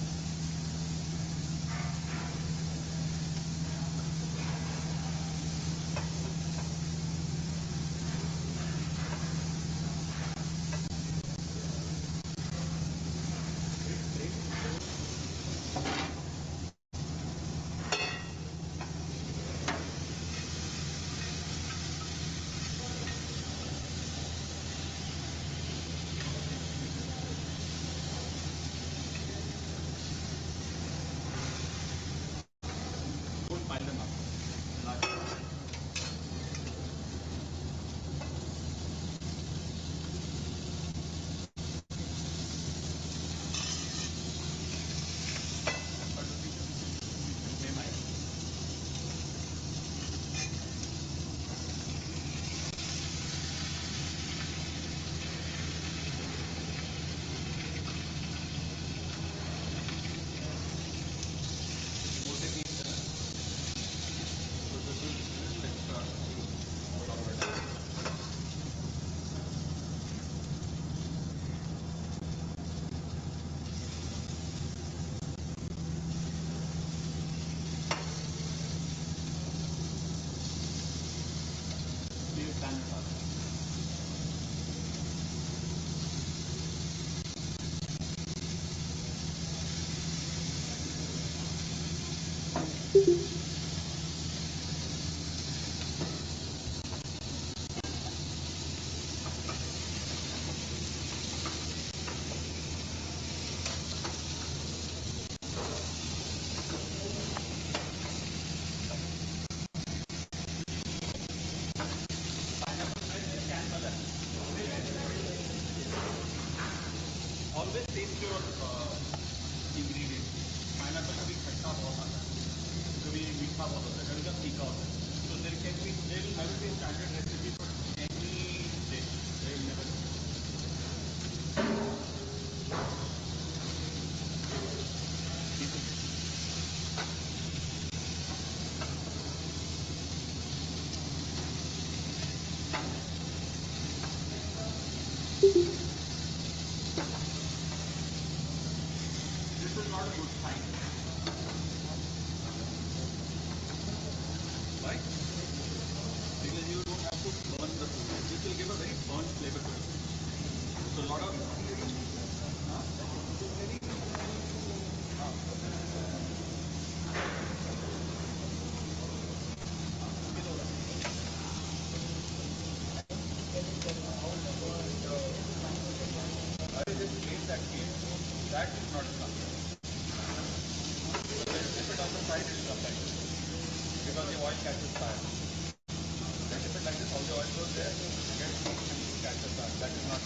Don't pile them up. Always taste your ingredients. Pineapple कभी खट्टा बहुत आता है, कभी मीठा बहुत होता है, कभी कभी तीखा होता है. So there will never be a standard recipe for any dish. There will never be. This is not a good sign. Why? Because you don't have to burn the food. This will give a very burnt flavor to it. So a lot of that is not enough. So then dip it on the side, it will come like this. Because the oil catches fire. Then dip it like this, all the oil goes there, gets heat and catches fire. That is not,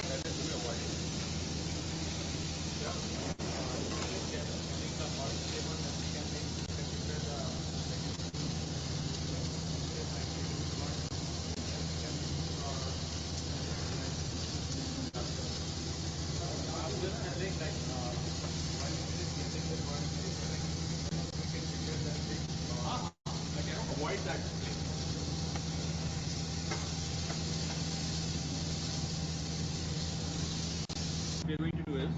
that is to be avoided. Avoid that. What we are going to do is,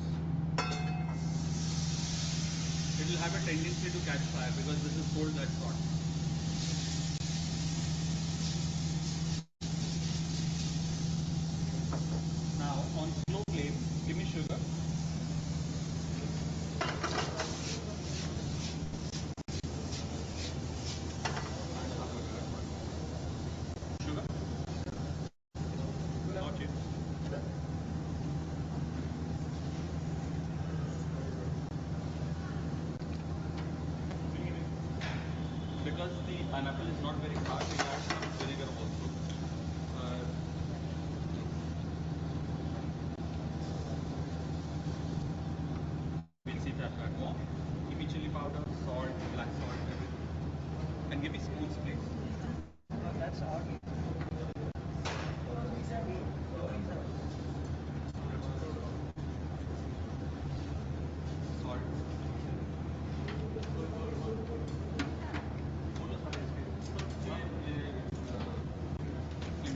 it will have a tendency to catch fire because this is cold, that's hot. Now on slow flame, give me sugar. Sugar. No chips. Because the pineapple is not very hard, we add some vinegar also. We'll see that more. Give me chili powder, salt, black salt, everything. And give me spoons, please.
That's our
Salt. बोलो सारे इसके. ये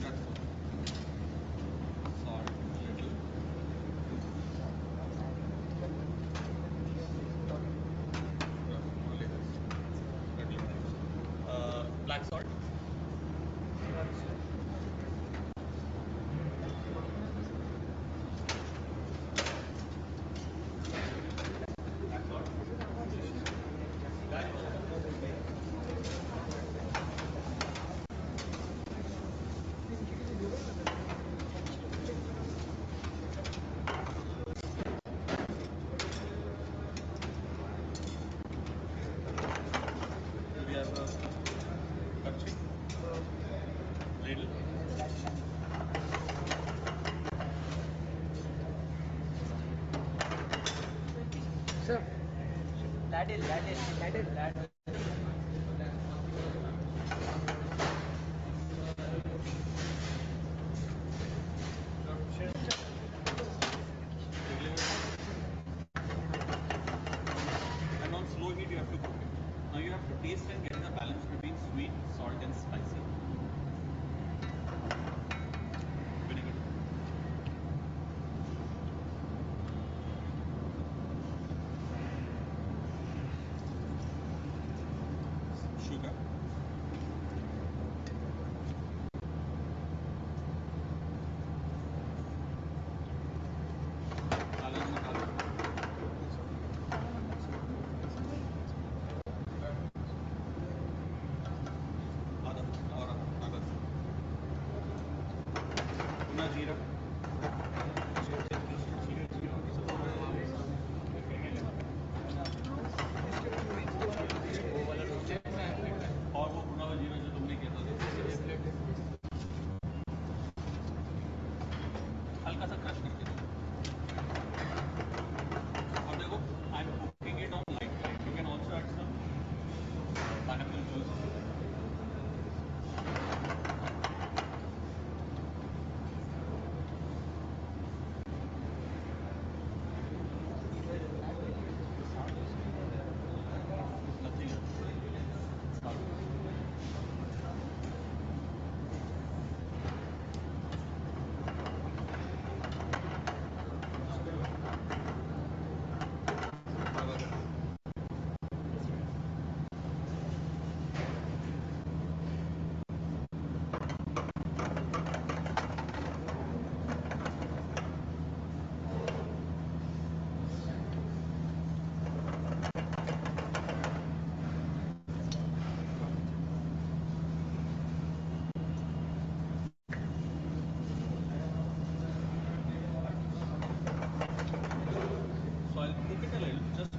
And on slow heat, you have to cook it. Now you have to taste and get the balance between sweet, salt, and spicy. Vinegar. Sugar. काला नमक डालो. आधा और आधा. भुना जीरा. और वो भुना हुआ जीरा जो तुमने किया था हल्का सा क्रश करके. और देखो I am cooking it on light flame. You can also add some pineapple juice. Nothing else. Start. So I'll cook it a little just to.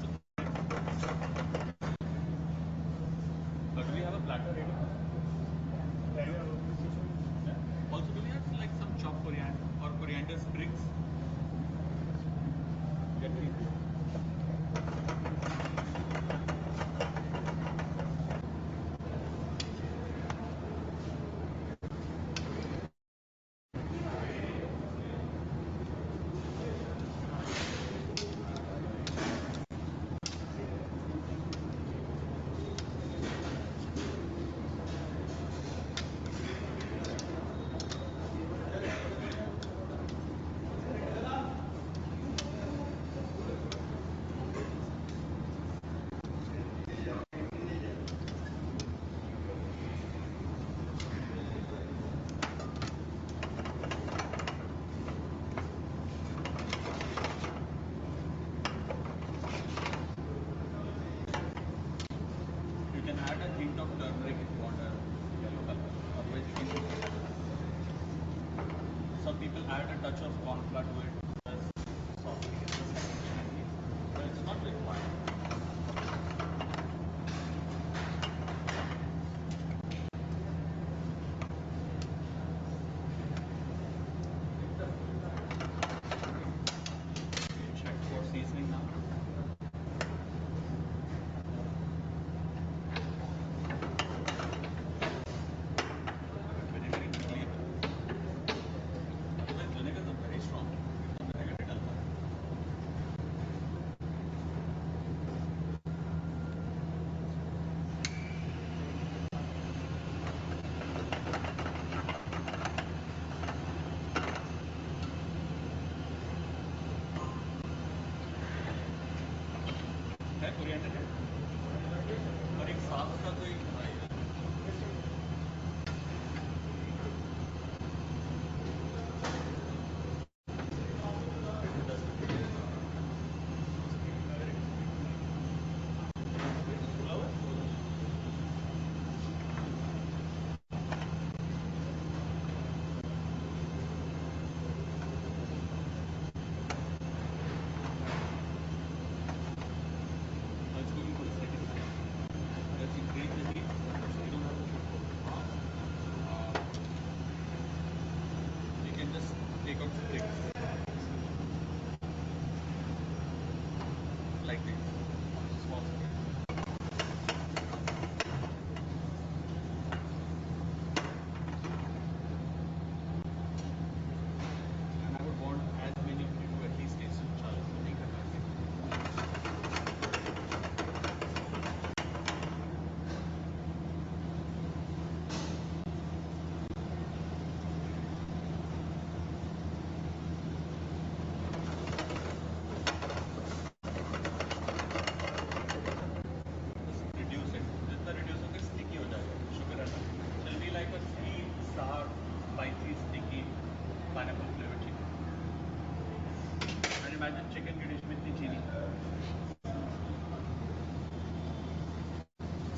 Do we have a platter ready? Yeah. Also, do we have like some chopped coriander or coriander sprigs? Yeah, please. You can add a hint of turmeric if you want a yellow color. Otherwise, you can use it. Some people add a touch of corn flour to it, just softening it just slightly, but it's not required. Check for seasoning now. Vinegar immediate. Otherwise, vinegar is very strong. Vinegar नहीं डालना. है coriander है और एक साफ सा कोई खुला हुआ है. Now it's going to the second pan. Let's increase the heat.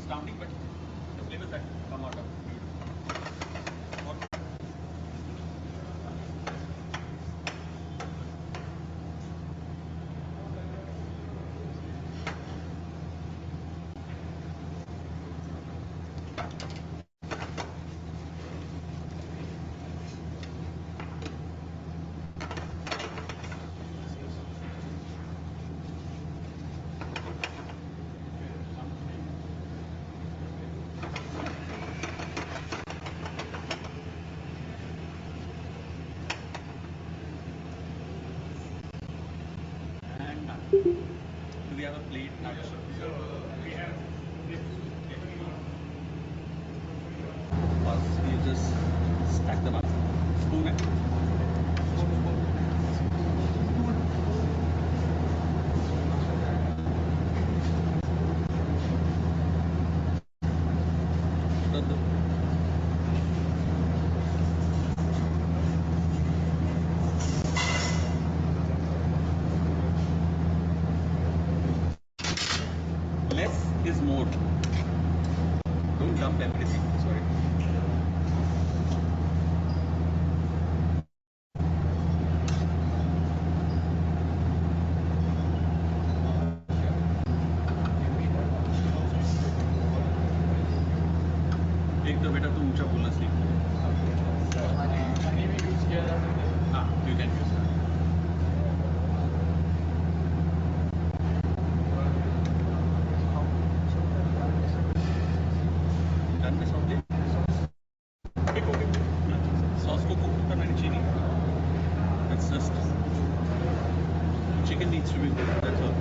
astounding, but the flavors that come out are beautiful. Do we have a plate? We have. You just stack them up. Spoon it. Less is more. Don't dump everything. Sorry. एक तो बेटा तू ऊंचा बोलना सीख ले। हाँ, you can use that. Done में something? Sauce को cook करना नहीं चीनी. It's just chicken needs to be cooked. That's all.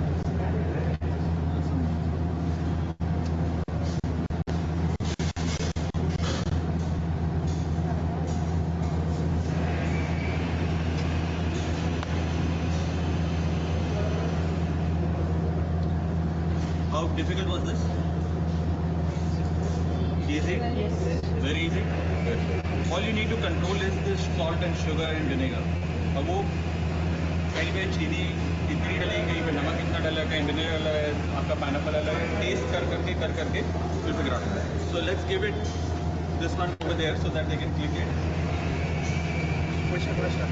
How difficult was this? Easy? Yes. Very easy? Good. All you need to control is this salt and sugar and vinegar. अब वो कहीं पे चीनी इतनी डली, कहीं पे नमक इतना डला, कहीं विनेगर डला है, आपका पाइनएप्पल डला है, टेस्ट कर करके you'll figure out. So let's give it this one over there so that they can click it. Which one was that?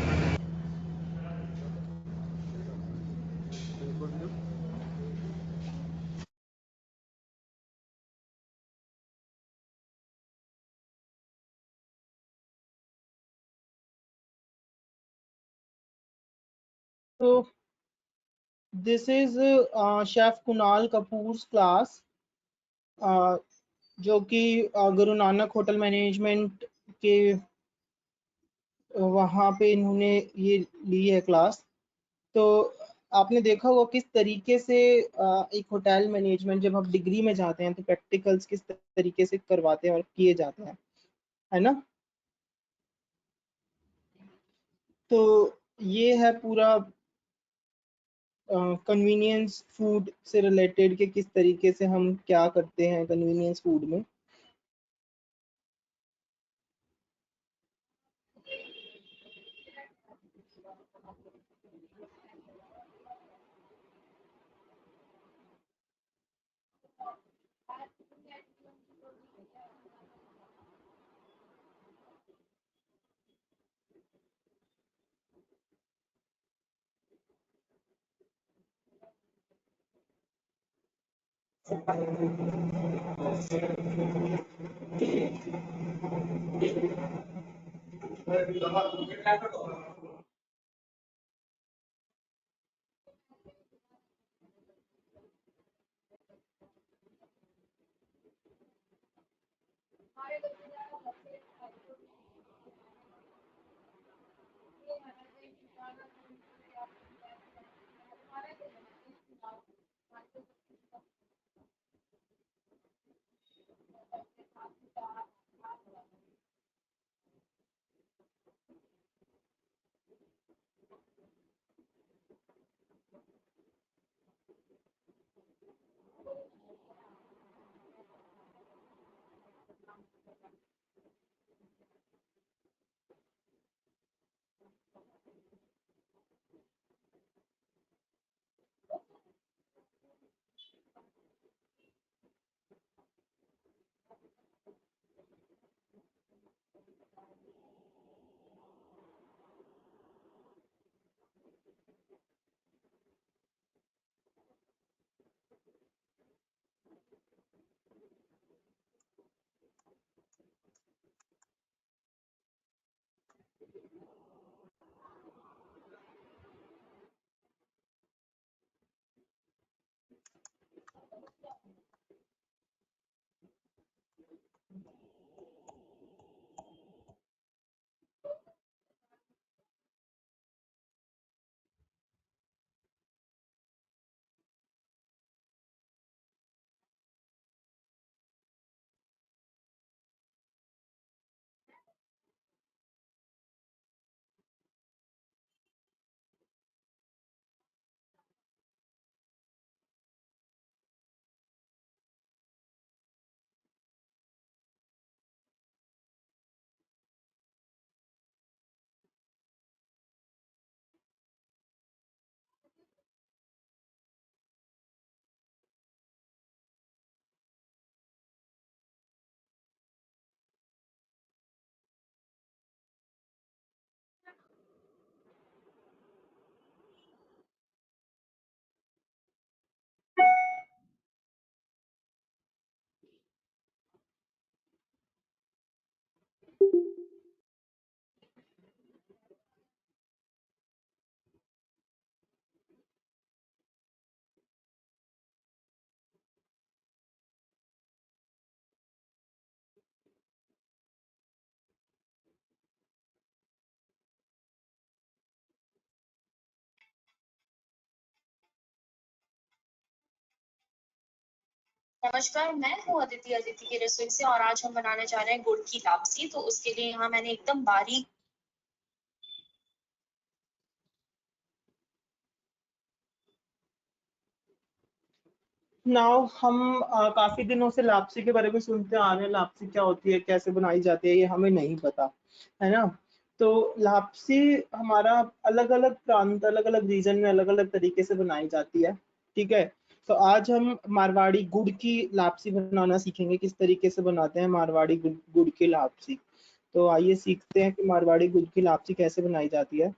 So this is Chef Kunal Kapoor's class, जो कि Guru Nanak hotel management के वहाँ पे इन्होंने ये ली है क्लास। तो आपने देखा होगा किस तरीके से एक होटल मैनेजमेंट जब हम डिग्री में जाते हैं तो प्रैक्टिकल्स किस तरीके से करवाते हैं और किए जाते हैं, है ना। तो ये है पूरा कन्वीनियंस फूड से रिलेटेड कि किस तरीके से हम क्या करते हैं कन्वीनियंस फूड में।
नमस्कार, मैं हूँ अदिति की रसोई से और आज हम बनाने जा रहे हैं गुड़ की लापसी। तो उसके लिए यहाँ मैंने एकदम बारीक
नाउ हम काफी दिनों से लापसी के बारे में सुनते आ रहे हैं। लापसी क्या होती है, कैसे बनाई जाती है, ये हमें नहीं पता, है ना। तो लापसी हमारा अलग अलग प्रांत, अलग अलग रीजन में अलग अलग तरीके से बनाई जाती है, ठीक है। तो आज हम मारवाड़ी गुड़ की लापसी बनाना सीखेंगे, किस तरीके से बनाते हैं मारवाड़ी गुड़ की लापसी। तो आइए सीखते हैं कि मारवाड़ी गुड़ की लापसी कैसे बनाई जाती है।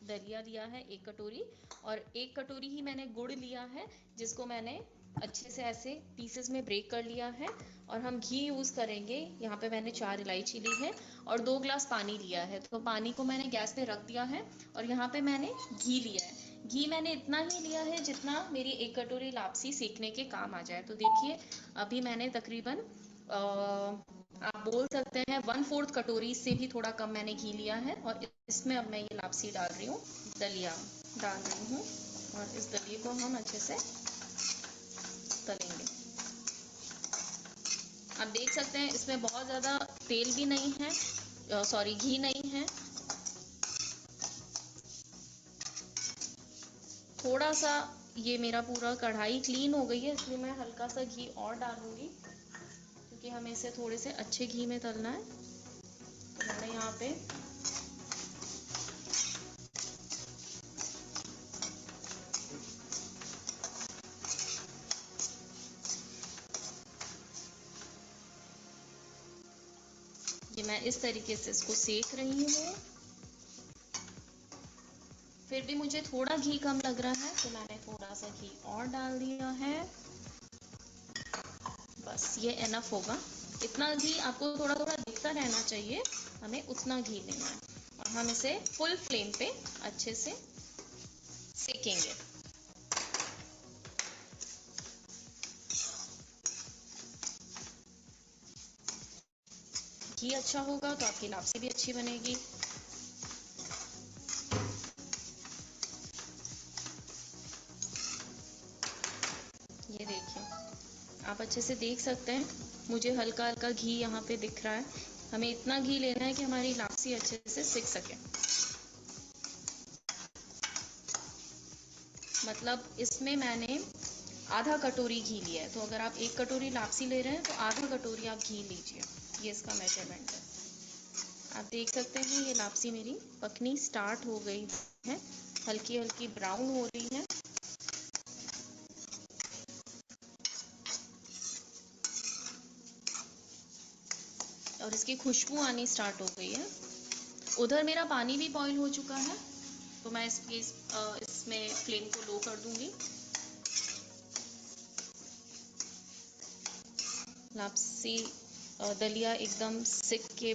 दलिया लिया है 1 कटोरी, और 1 कटोरी ही मैंने गुड़ लिया है, जिसको मैंने अच्छे से ऐसे पीसेस में ब्रेक कर लिया है। और हम घी यूज़ करेंगे। यहाँ पे मैंने 4 इलायची ली है और 2 ग्लास पानी लिया है। तो पानी को मैंने गैस पे रख दिया है और यहाँ पे मैंने घी लिया है। घी मैंने इतना ही लिया है जितना मेरी 1 कटोरी लापसी सेकने के काम आ जाए। तो देखिए, अभी मैंने तकरीबन आप बोल सकते हैं 1/4 कटोरी से भी थोड़ा कम मैंने घी लिया है। और इसमें अब मैं ये लापसी डाल रही हूँ, दलिया डाल रही हूँ, और इस दलिए को हम अच्छे से तलेंगे। आप देख सकते हैं इसमें बहुत ज़्यादा तेल भी नहीं है, सॉरी घी नहीं है। थोड़ा सा ये मेरा पूरा कढ़ाई क्लीन हो गई है, इसलिए मैं हल्का सा घी और डालूंगी, क्योंकि हमें इसे थोड़े से अच्छे घी में तलना है। तो मैंने यहाँ पे ये मैं इस तरीके से इसको सेक रही हूँ। फिर भी मुझे थोड़ा घी कम लग रहा है, तो मैंने थोड़ा सा घी और डाल दिया है। बस ये एनफ होगा। इतना घी आपको थोड़ा थोड़ा दिखता रहना चाहिए, हमें उतना घी लेना है। और हम इसे फुल फ्लेम पे अच्छे से सेकेंगे। घी अच्छा होगा तो आपकी लापसी भी अच्छी बनेगी। ये देखिए, आप अच्छे से देख सकते हैं, मुझे हल्का हल्का घी यहाँ पे दिख रहा है। हमें इतना घी लेना है कि हमारी लापसी अच्छे से सिक सके। मतलब इसमें मैंने आधा कटोरी घी लिया है। तो अगर आप 1 कटोरी लापसी ले रहे हैं तो आधा कटोरी आप घी लीजिए, ये इसका मेजरमेंट है। आप देख सकते हैं ये लापसी मेरी पकनी स्टार्ट हो गई है, हल्की हल्की ब्राउन हो रही है। और इसकी खुशबू आनी स्टार्ट हो गई है। उधर मेरा पानी भी बॉईल हो चुका है। तो मैं इसमें फ्लेम को लो कर दूंगी। लापसी दलिया एकदम सिक के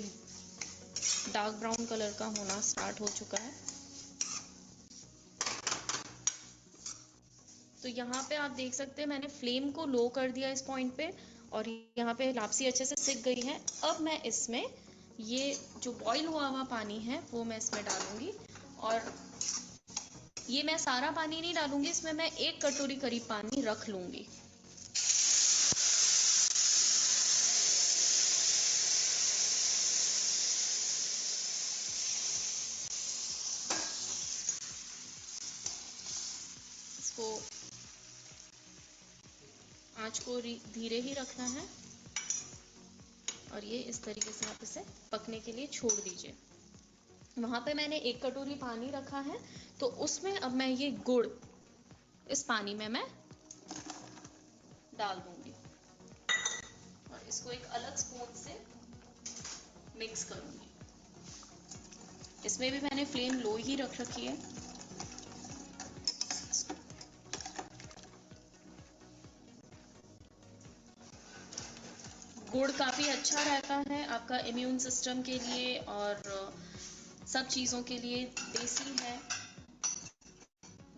डार्क ब्राउन कलर का होना स्टार्ट हो चुका है। तो यहाँ पे आप देख सकते हैं मैंने फ्लेम को लो कर दिया इस पॉइंट पे, और यहाँ पे लापसी अच्छे से सिक गई है। अब मैं इसमें ये जो बॉईल हुआ पानी है वो मैं इसमें डालूंगी, और ये मैं सारा पानी नहीं डालूंगी, इसमें मैं 1 कटोरी करीब पानी रख लूंगी। इसको आंच को धीरे ही रखना है, और ये इस तरीके से आप इसे पकने के लिए छोड़ दीजिए। वहाँ पे मैंने 1 कटोरी पानी रखा है, तो उसमें अब मैं ये गुड़ इस पानी में मैं डाल दूंगी, और इसको एक अलग स्पून से मिक्स करूंगी। इसमें भी मैंने फ्लेम लो ही रख रखी है। गुड़ काफ़ी अच्छा रहता है आपका इम्यून सिस्टम के लिए, और सब चीज़ों के लिए देसी है,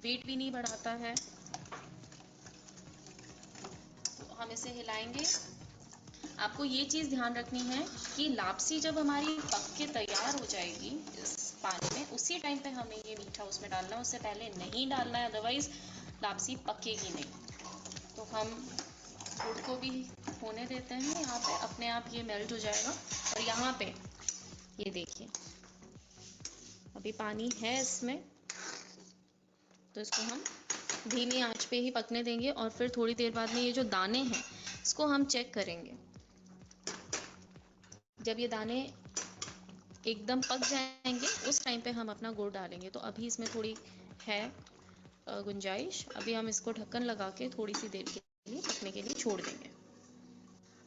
वेट भी नहीं बढ़ाता है। तो हम इसे हिलाएंगे। आपको ये चीज़ ध्यान रखनी है कि लापसी जब हमारी पक के तैयार हो जाएगी इस पानी में, उसी टाइम पे हमें ये मीठा उसमें डालना है, उससे पहले नहीं डालना है, अदरवाइज लापसी पकेगी नहीं। तो हम गुड़ को भी होने देते हैं, यहाँ पे अपने आप ये मेल्ट हो जाएगा। और यहाँ पे ये देखिए अभी पानी है इसमें, तो इसको हम धीमी आंच पे ही पकने देंगे, और फिर थोड़ी देर बाद में ये जो दाने हैं इसको हम चेक करेंगे। जब ये दाने एकदम पक जाएंगे उस टाइम पे हम अपना गुड़ डालेंगे। तो अभी इसमें थोड़ी है गुंजाइश, अभी हम इसको ढक्कन लगा के थोड़ी सी देर के लिए पकने के लिए छोड़ देंगे।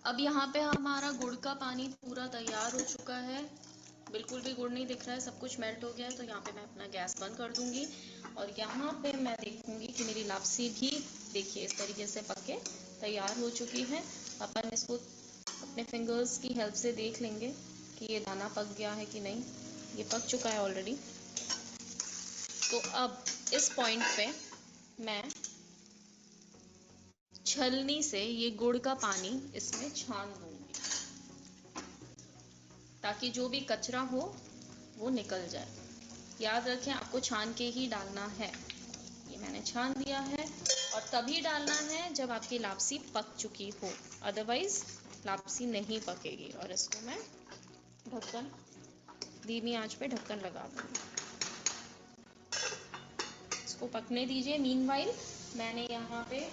अब यहाँ पे हमारा गुड़ का पानी पूरा तैयार हो चुका है, बिल्कुल भी गुड़ नहीं दिख रहा है, सब कुछ मेल्ट हो गया है। तो यहाँ पे मैं अपना गैस बंद कर दूंगी, और यहाँ पे मैं देखूंगी कि मेरी लापसी भी देखिए इस तरीके से पक के तैयार हो चुकी है। अपन इसको अपने फिंगर्स की हेल्प से देख लेंगे कि ये दाना पक गया है कि नहीं। ये पक चुका है ऑलरेडी। तो अब इस पॉइंट पे मैं छलनी से ये गुड़ का पानी इसमें छान दूंगी, ताकि जो भी कचरा हो वो निकल जाए। याद रखें आपको छान के ही डालना है। ये मैंने छान दिया है, और तभी डालना है जब आपकी लापसी पक चुकी हो, अदरवाइज लापसी नहीं पकेगी। और इसको मैं ढक्कन धीमी आंच पे ढक्कन लगा दूंगी, इसको पकने दीजिए। मीनवाइल मैंने यहाँ पे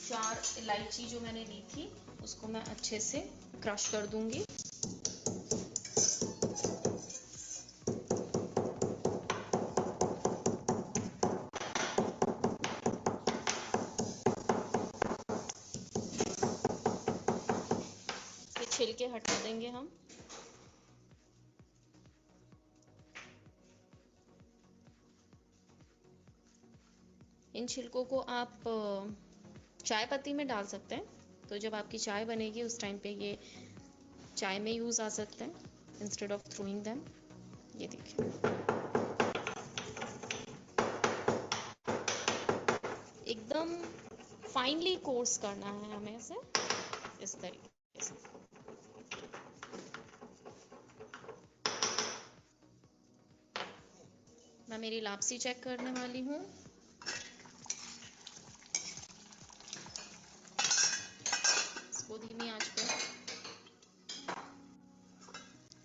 4 इलायची जो मैंने ली थी उसको मैं अच्छे से क्रश कर दूंगी। छिलके हटा देंगे हम। इन छिलकों को आप चाय पत्ती में डाल सकते हैं, तो जब आपकी चाय बनेगी उस टाइम पे ये चाय में यूज़ आ सकते हैं इंस्टेड ऑफ थ्रोइंग देम। ये देखिए एकदम फाइनली कोर्स करना है हमें इसे इस तरीके से। मैं मेरी लापसी चेक करने वाली हूँ। इसको धीमी आंच पे।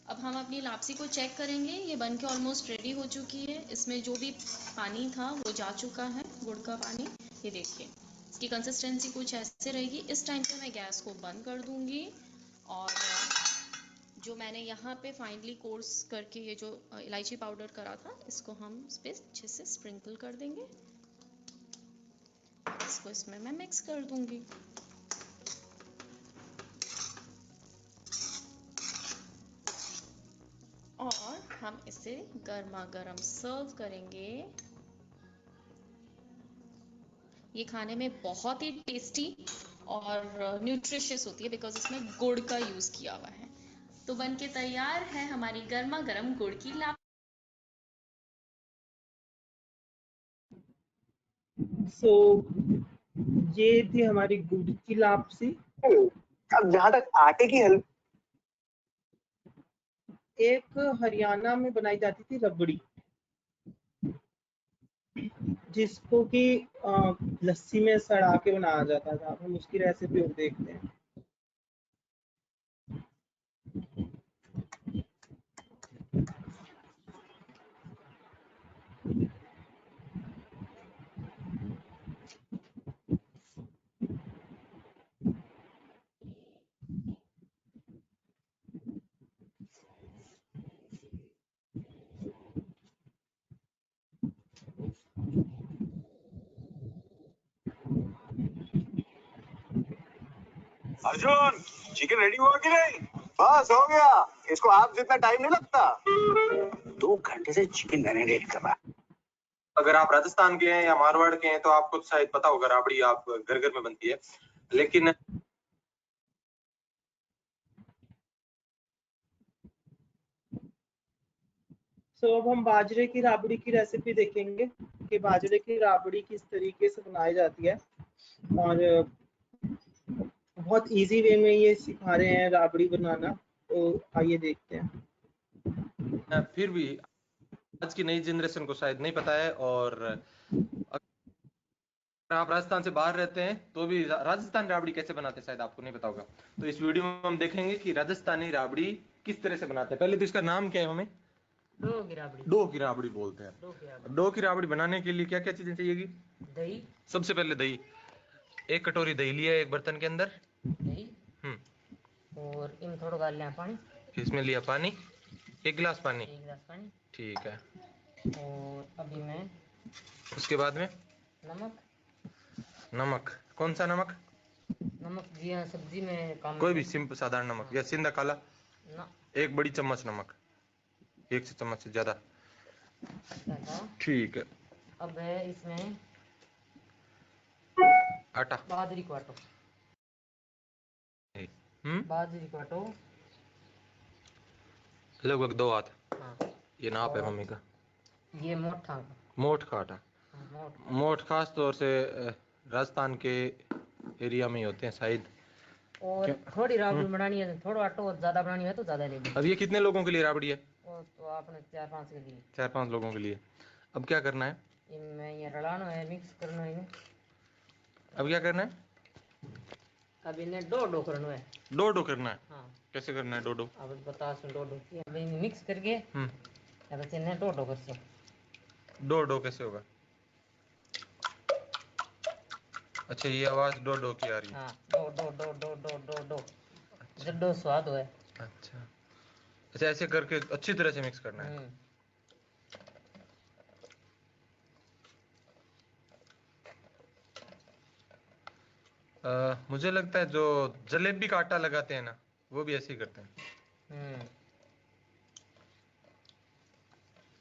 अब हम अपनी लापसी को चेक करेंगे। ये बन के ऑलमोस्ट रेडी हो चुकी है। इसमें जो भी पानी था वो जा चुका है, गुड़ का पानी। ये देखिए इसकी कंसिस्टेंसी कुछ ऐसे रहेगी। इस टाइम पे मैं गैस को बंद कर दूंगी, और जो मैंने यहाँ पे फाइनली कोर्स करके ये जो इलायची पाउडर करा था इसको हम इस पे अच्छे से स्प्रिंकल कर देंगे। इसको इसमें मैं मिक्स कर दूंगी। और हम इसे गर्मा गर्म सर्व करेंगे। ये खाने में बहुत ही टेस्टी और न्यूट्रिशियस होती है बिकॉज इसमें गुड़ का यूज किया हुआ है। तो बन के तैयार है हमारी गर्मा गर्म गुड़ की लापसी।
सो ये थी हमारी गुड़ की लापसी।
अब जहाँ तक आटे की हेल्प,
एक हरियाणा में बनाई जाती थी रबड़ी, जिसको कि लस्सी में सड़ा के बनाया जाता था। हम उसकी रेसिपी और देखते हैं।
अर्जुन, चिकन रेडी हुआ कि नहीं? बस हो गया। इसको आप जितना टाइम नहीं लगता। 2 घंटे से चिकन मैरिनेट कर रहा है।
अगर आप राजस्थान के हैं या मारवाड़ के हैं तो आपको शायद पता होगा, राबड़ी आप घर घर में बनती है, लेकिन
अब हम बाजरे की राबड़ी की रेसिपी देखेंगे कि बाजरे की राबड़ी किस तरीके से बनाई जाती है, और बहुत इजी वे में ये सिखा रहे हैं राबड़ी बनाना। तो आइए देखते हैं।
फिर भी आज की नई जनरेशन को शायद नहीं पता है, और अगर आप राजस्थान से बाहर रहते हैं तो भी राजस्थानी राबड़ी कैसे बनाते हैं शायद आपको नहीं पता होगा। तो इस वीडियो में हम देखेंगे कि राजस्थानी राबड़ी किस तरह से बनाते हैं। पहले तो इसका नाम क्या है, हमें डो की राबड़ी बोलते हैं। डो की राबड़ी बनाने के लिए क्या क्या चीजें चाहिएगी?
दही,
सबसे पहले दही, 1 कटोरी दही लिया है एक बर्तन के अंदर।
दही और इसमें थोड़ा डाल लिया पानी।
इसमें लिया पानी, 1 गिलास पानी।
1 गिलास पानी,
ठीक है।
और अभी मैं
उसके बाद में
नमक।
नमक, कौन सा नमक?
नमक जी हाँ, सब्जी में काम
कोई भी सिंपल साधारण नमक, या सिंधा काला?
ना,
1 बड़ी चम्मच नमक, 1 चम्मच से ज्यादा। ठीक है।
अब है इसमें
आटा,
बाजरी को आटो। बाजरी को आटो
लगभग 2 हाथ।
हाँ,
ये नाप है मम्मी का।
ये मोटा
मोठ का आटा। मोठ खास तौर से राजस्थान के एरिया में ही होते हैं शायद।
और थोड़ी राबड़ी बनानी है थोड़ा आटो, और ज्यादा बनानी है तो ज्यादा ले लीजिए।
अब ये कितने लोगों के लिए राबड़ी है?
वो तो आपने 4-5 के लिए।
4-5 लोगों के लिए। अब क्या करना है?
इनमें ये रलाना है, मिक्स करना है।
अब क्या करना है?
अब इन्हें डो करना है।
डो करना है? हाँ। कैसे करना है डो?
अब बता सुन डो अब इन्हें मिक्स करके अब इन्हें डो कर सो।
डो कैसे होगा? अच्छा, ये आवाज डो की आ रही है।
हाँ, डो जब डो स्वाद है।
अच्छा, ऐसे करके अच्छी तरह से मिक्स करना है। मुझे लगता है जो जलेबी का आटा लगाते हैं ना, वो भी ऐसे ही करते हैं।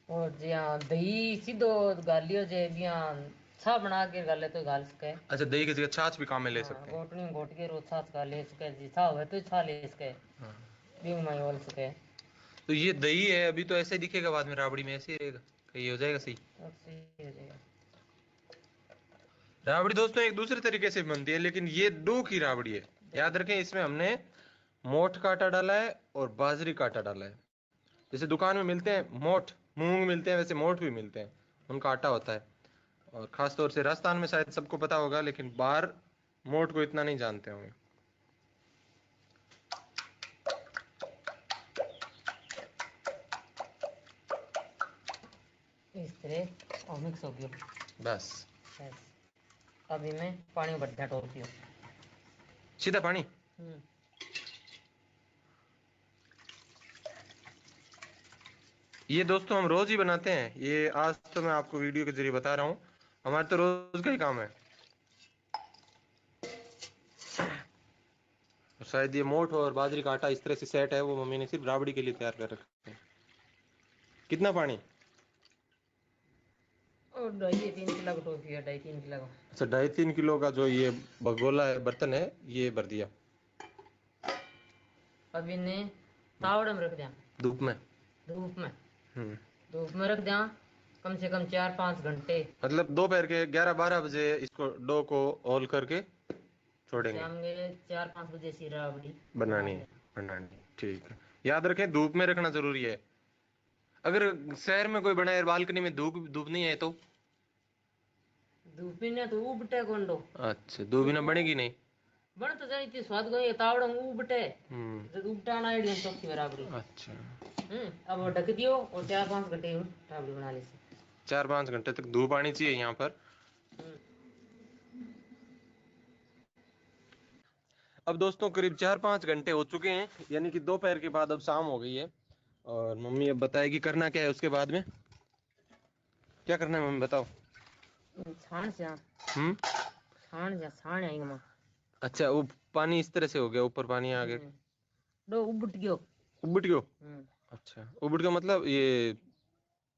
और जिया दही सीधो गालियो जे जिया छा बना के गाले तो गाल सके।
अच्छा, दही की जगह छाछ भी काम में ले सकते हैं।
गोटनी गोट के रो छाछ का ले सके, जी छा हो तो छा ले सके। बीम में बोल सके।
तो ये दही है, अभी तो ऐसे ही दिखेगा, बाद में राबड़ी में ऐसे ही रहेगा। ये हो जाएगा सही। राबड़ी दोस्तों एक दूसरे तरीके से बनती है, लेकिन ये डो की राबड़ी है। याद रखें, इसमें हमने मोठ का आटा डाला है और बाजरी का आटा डाला है। जैसे दुकान में मिलते हैं मोठ, मूंग मिलते हैं, वैसे मोठ भी मिलते हैं, उनका आटा होता है। और खास तौर से राजस्थान में शायद सबको पता होगा, लेकिन बाहर मोठ को इतना नहीं जानते होंगे।
इस तरह और मिक्स हो गया
बस।
अभी मैं पानी बढ़िया टोल पियो,
सीधा पानी। ये दोस्तों हम रोज ही बनाते हैं, ये आज तो मैं आपको वीडियो के जरिए बता रहा हूँ, हमारे तो रोज का ही काम है। शायद ये मोठ और बाजरी का आटा इस तरह से सेट है, वो मम्मी ने सिर्फ राबड़ी के लिए तैयार कर रखा है।
कितना पानी?
और 2.5-3 किलो का टोपी है, 2.5-3 किलो का।
अच्छा 2.5-3 किलो का जो ये भगोला है, बर्तन है, ये भर दिया।
अब इन्हें तावड़े में रख दिया,
धूप में।
धूप में रख दिया कम से कम 4-5 घंटे।
मतलब दोपहर के 11-12 बजे इसको डो को ऑल करके छोड़ेंगे।
शाम के 4-5 बजे सी राबड़ी
बनानी। ठीक है, याद रखें धूप में रखना जरूरी है। अगर शहर में कोई बनाए बालकनी में धूप नहीं है तो
धूप ने तो उबटे कोंडो।
अच्छा धूप बिना बनेगी नहीं।
बन तो जानी थी स्वाद को, ये तावड़ा में उबटे तो उबटाना आइडिया तो की राबड़ी।
अच्छा
अब वो ढक दियो और 4-5 घंटे राबड़ी बना ली।
4-5 घंटे तक धूप आनी चाहिए यहाँ पर। अब दोस्तों करीब 4-5 घंटे हो चुके हैं, यानी कि दोपहर के बाद अब शाम हो गई है। और मम्मी अब बताएगी करना क्या है उसके बाद में। क्या करना है मम्मी बताओ।
छान से छान आएगा मां।
अच्छा वो पानी इस तरह से हो गया, ऊपर पानी आ गया,
दो उबट गयो।
अच्छा उबट गया मतलब ये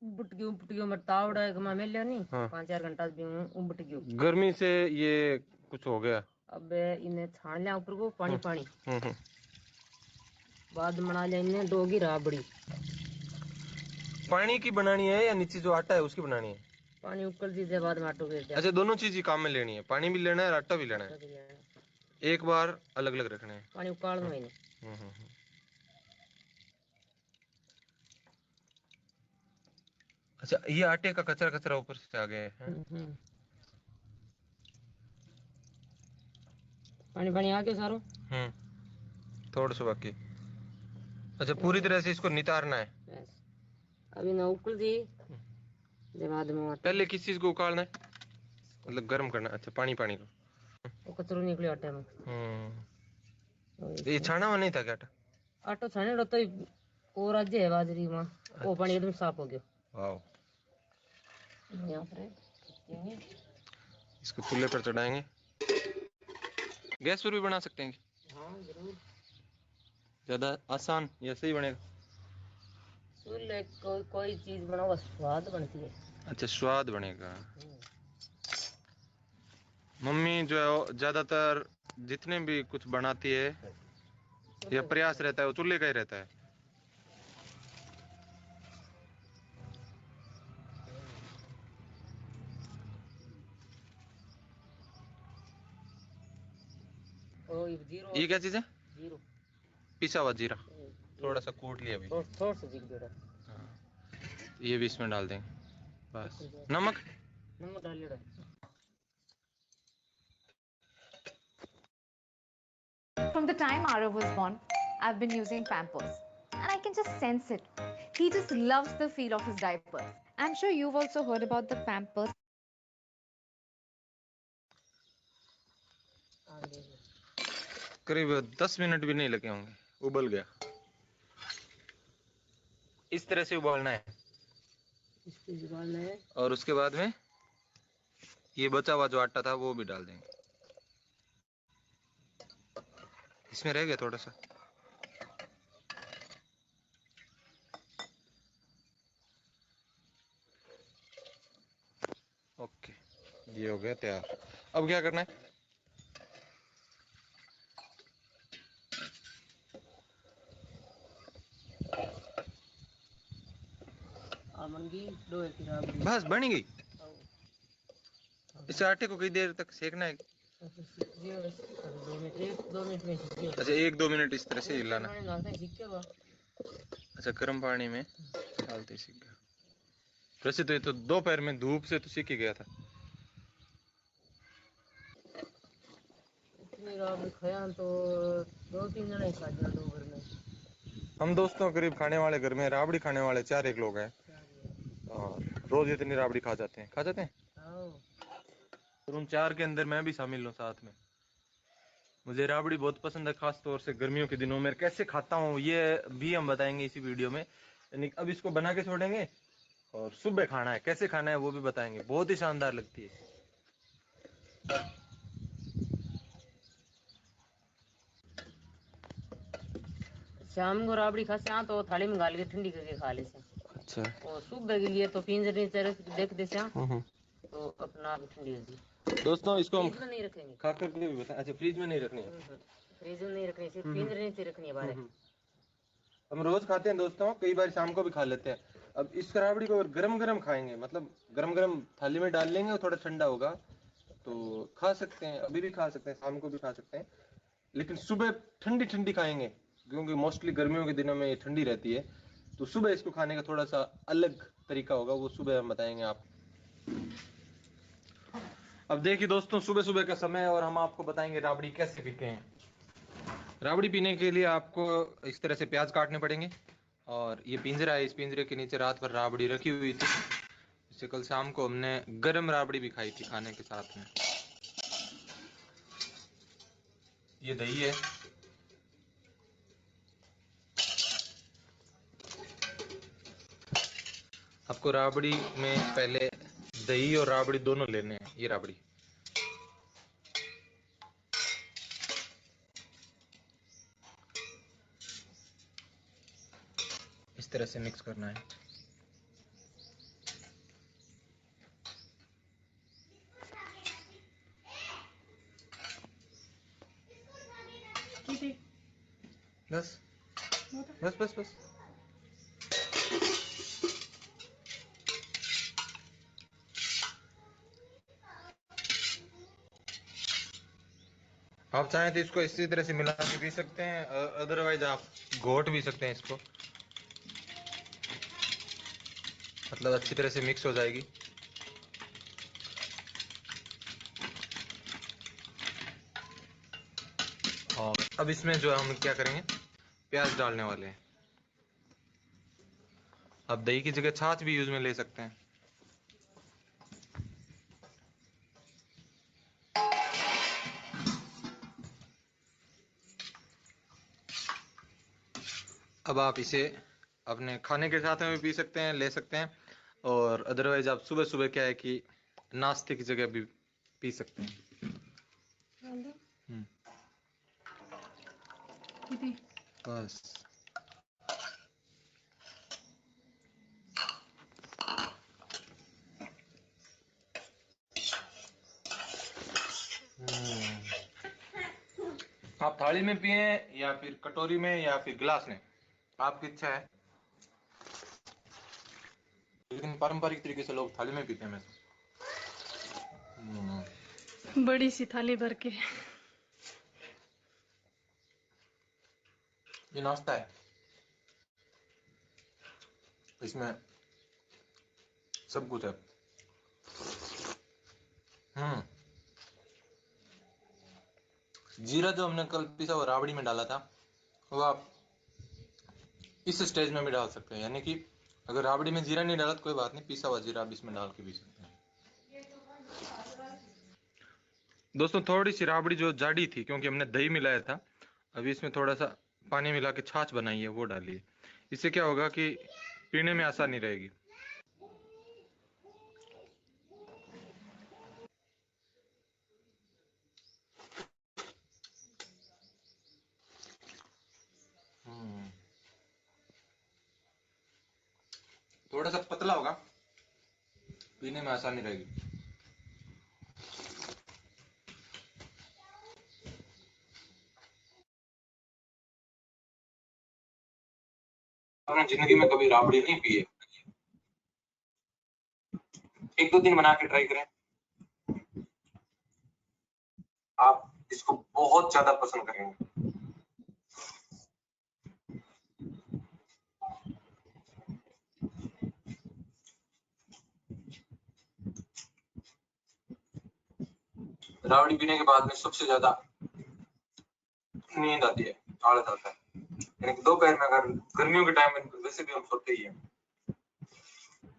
उबट गयो मत तावड़ा है कमा मिल नहीं। 5-4 घंटा भी उबट गयो,
गर्मी से ये कुछ हो गया।
अब इन्हें छान लिया ऊपर को पानी बाद बना लिया इन्हें डो की राबड़ी।
पानी की बनानी है या नीचे जो आटा है उसकी बनानी है?
पानी उकल दीजिए बाद में आटो गिर जाए।
अच्छा दोनों चीज ही काम में लेनी है, पानी भी लेना है और आटा भी लेना है, एक बार अलग अलग रखना है।
पानी उकालना है।
अच्छा ये आटे का कचरा कचरा ऊपर से आ गया है।
पानी आ गया सारो।
थोड़ा सा बाकी। अच्छा पूरी तरह से इसको नितारना है।
अभी ना उकल दी बाद में
पहले किस चीज को उकालना है, मतलब गर्म करना। अच्छा पानी को
वो कचरो निकले आटे में।
ये छाना हुआ नहीं था क्या आटा?
आटो छाने रहता और आज है बाजरी में। वो पानी एकदम साफ हो गया।
वाह।
यहाँ पर
इसको चूल्हे पर चढ़ाएंगे, गैस पर भी बना सकते हैं।
हाँ जरूर,
ज्यादा आसान या सही बनेगा?
चूल्हे कोई चीज बनाओ स्वाद बनती है।
अच्छा स्वाद बनेगा। मम्मी जो है ज्यादातर जितने भी कुछ बनाती है या प्रयास रहता है वो चूल्हे का ही रहता है। ये क्या चीज है?
जीरो,
पिसा हुआ जीरा थोड़ा सा कूट लिया अभी।
थोड़ा सा जीरा।
हाँ ये भी इसमें डाल देंगे बस। नमक
डालिए।
From the time Arav was born, I've been using Pampers. And I can just sense it. He just loves the feel of his diapers. I'm sure you've also heard about the Pampers.
करीब 10 minute भी नहीं लगे होंगे, उबल गया। इस तरह से उबालना है। और उसके बाद में ये बचा हुआ जो आटा था वो भी डाल देंगे। इसमें रह गया थोड़ा सा। ओके ये हो गया तैयार। अब क्या करना है? बस बन गई। इस आटे को कई देर तक सेकना है?
1-2 मिनट में।
अच्छा 1-2 मिनट इस तरह से हिलाना। अच्छा गर्म पानी में डालते सीख गया। वैसे तो ये तो दोपहर में धूप से तो सीख ही गया था।
तो 2-3 जने घर में।
हम दोस्तों करीब खाने वाले घर में राबड़ी खाने वाले 4-1 लोग हैं और रोज इतनी राबड़ी खा जाते हैं। और उन 4 के अंदर मैं भी शामिल हूँ साथ में। मुझे राबड़ी बहुत पसंद है, खास तौर से गर्मियों के दिनों में। कैसे खाता हूँ ये भी हम बताएंगे इसी वीडियो में। यानी अब इसको बना के छोड़ेंगे और सुबह खाना है, कैसे खाना है वो भी बताएंगे। बहुत ही शानदार लगती है।
शाम को राबड़ी खाते हैं तो थाली में गाल के ठंडी करके खा लेते हैं।
अच्छा।
और सुबह के लिए तो पिंजरे देख दे से तो अपना ठंडी होगी।
दोस्तों इसको हम
फ्रिज में नहीं रखेंगे,
खा करके भी बताएं। अच्छा फ्रिज में नहीं रखनी है,
फ्रिज में नहीं रखनी, सिर्फ पिंजरे नीचे रखनी है बाहर।
हम रोज खाते हैं दोस्तों, कई बार शाम को भी खा लेते हैं। अब इस राबड़ी को गरम गरम खाएंगे, मतलब गरम गरम थाली में डाल लेंगे और थोड़ा ठंडा होगा तो खा सकते हैं, अभी भी खा सकते हैं, शाम को भी खा सकते हैं, लेकिन सुबह ठंडी ठंडी खाएंगे क्योंकि मोस्टली गर्मियों के दिनों में ये ठंडी रहती है। तो सुबह इसको खाने का थोड़ा सा अलग तरीका होगा, वो सुबह हम बताएंगे आप। अब देखिए दोस्तों, सुबह सुबह का समय है और हम आपको बताएंगे राबड़ी कैसे पीते हैं। राबड़ी पीने के लिए आपको इस तरह से प्याज काटने पड़ेंगे, और ये पिंजरा है, इस पिंजरे के नीचे रात भर राबड़ी रखी हुई थी। इससे कल शाम को हमने गरम राबड़ी भी खाई थी खाने के साथ में। ये दही है, आपको राबड़ी में पहले दही और राबड़ी दोनों लेने हैं। ये राबड़ी इस तरह से मिक्स करना है। बस बस बस बस। आप चाहें तो इसको इसी तरह से मिला के पी सकते हैं, अदरवाइज आप घोट भी सकते हैं इसको, मतलब अच्छी तरह से मिक्स हो जाएगी। और अब इसमें जो हम क्या करेंगे, प्याज डालने वाले हैं। आप दही की जगह छाछ भी यूज में ले सकते हैं। अब आप इसे अपने खाने के साथ में भी पी सकते हैं, ले सकते हैं, और अदरवाइज आप सुबह सुबह क्या है कि नाश्ते की जगह भी पी सकते हैं। बस आप थाली में पिए या फिर कटोरी में या फिर गिलास में, आपकी इच्छा है, लेकिन पारंपरिक तरीके से लोग थाली में पीते हैं।
बड़ी सी थाली भर के।
ये नाश्ता है, इसमें सब कुछ है। जीरा जो हमने कल पिसा हुआ राबड़ी में डाला था, वो आप इस स्टेज में भी डाल सकते हैं, यानी कि अगर राबड़ी में जीरा नहीं डाला तो कोई बात नहीं, पिसा हुआ जीरा आप इसमें डाल के पी सकते हैं। दोस्तों थोड़ी सी राबड़ी जो जाडी थी क्योंकि हमने दही मिलाया था, अभी इसमें थोड़ा सा पानी मिला के छाछ बनाई है वो डालिए। इससे क्या होगा कि पीने में आसानी रहेगी। थोड़ा सा पतला होगा, पीने में आसानी रहेगी। आपने जिंदगी में कभी राबड़ी नहीं पी है, एक दो दिन बना के ट्राई करें, आप इसको बहुत ज्यादा पसंद करेंगे। राबड़ी पीने के बाद में सबसे ज्यादा नींद आती है, आलस आता है, यानी कि दोपहर में, अगर गर्मियों के टाइम में वैसे भी हम सोते ही हैं,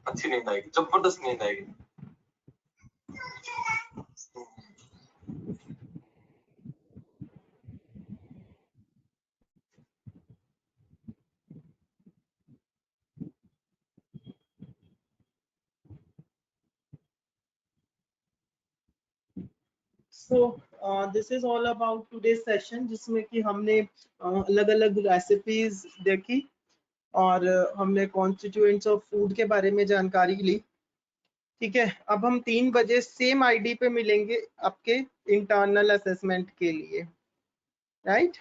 अच्छी नींद आएगी, जबरदस्त नींद आएगी।
So this is all about today's session, जिसमें कि हमने अलग अलग रेसिपीज देखी और हमने कॉन्स्टिट्यूएंट्स ऑफ फूड के बारे में जानकारी ली। ठीक है, अब हम 3 बजे सेम आईडी पे मिलेंगे आपके इंटरनल असेसमेंट के लिए, राइट।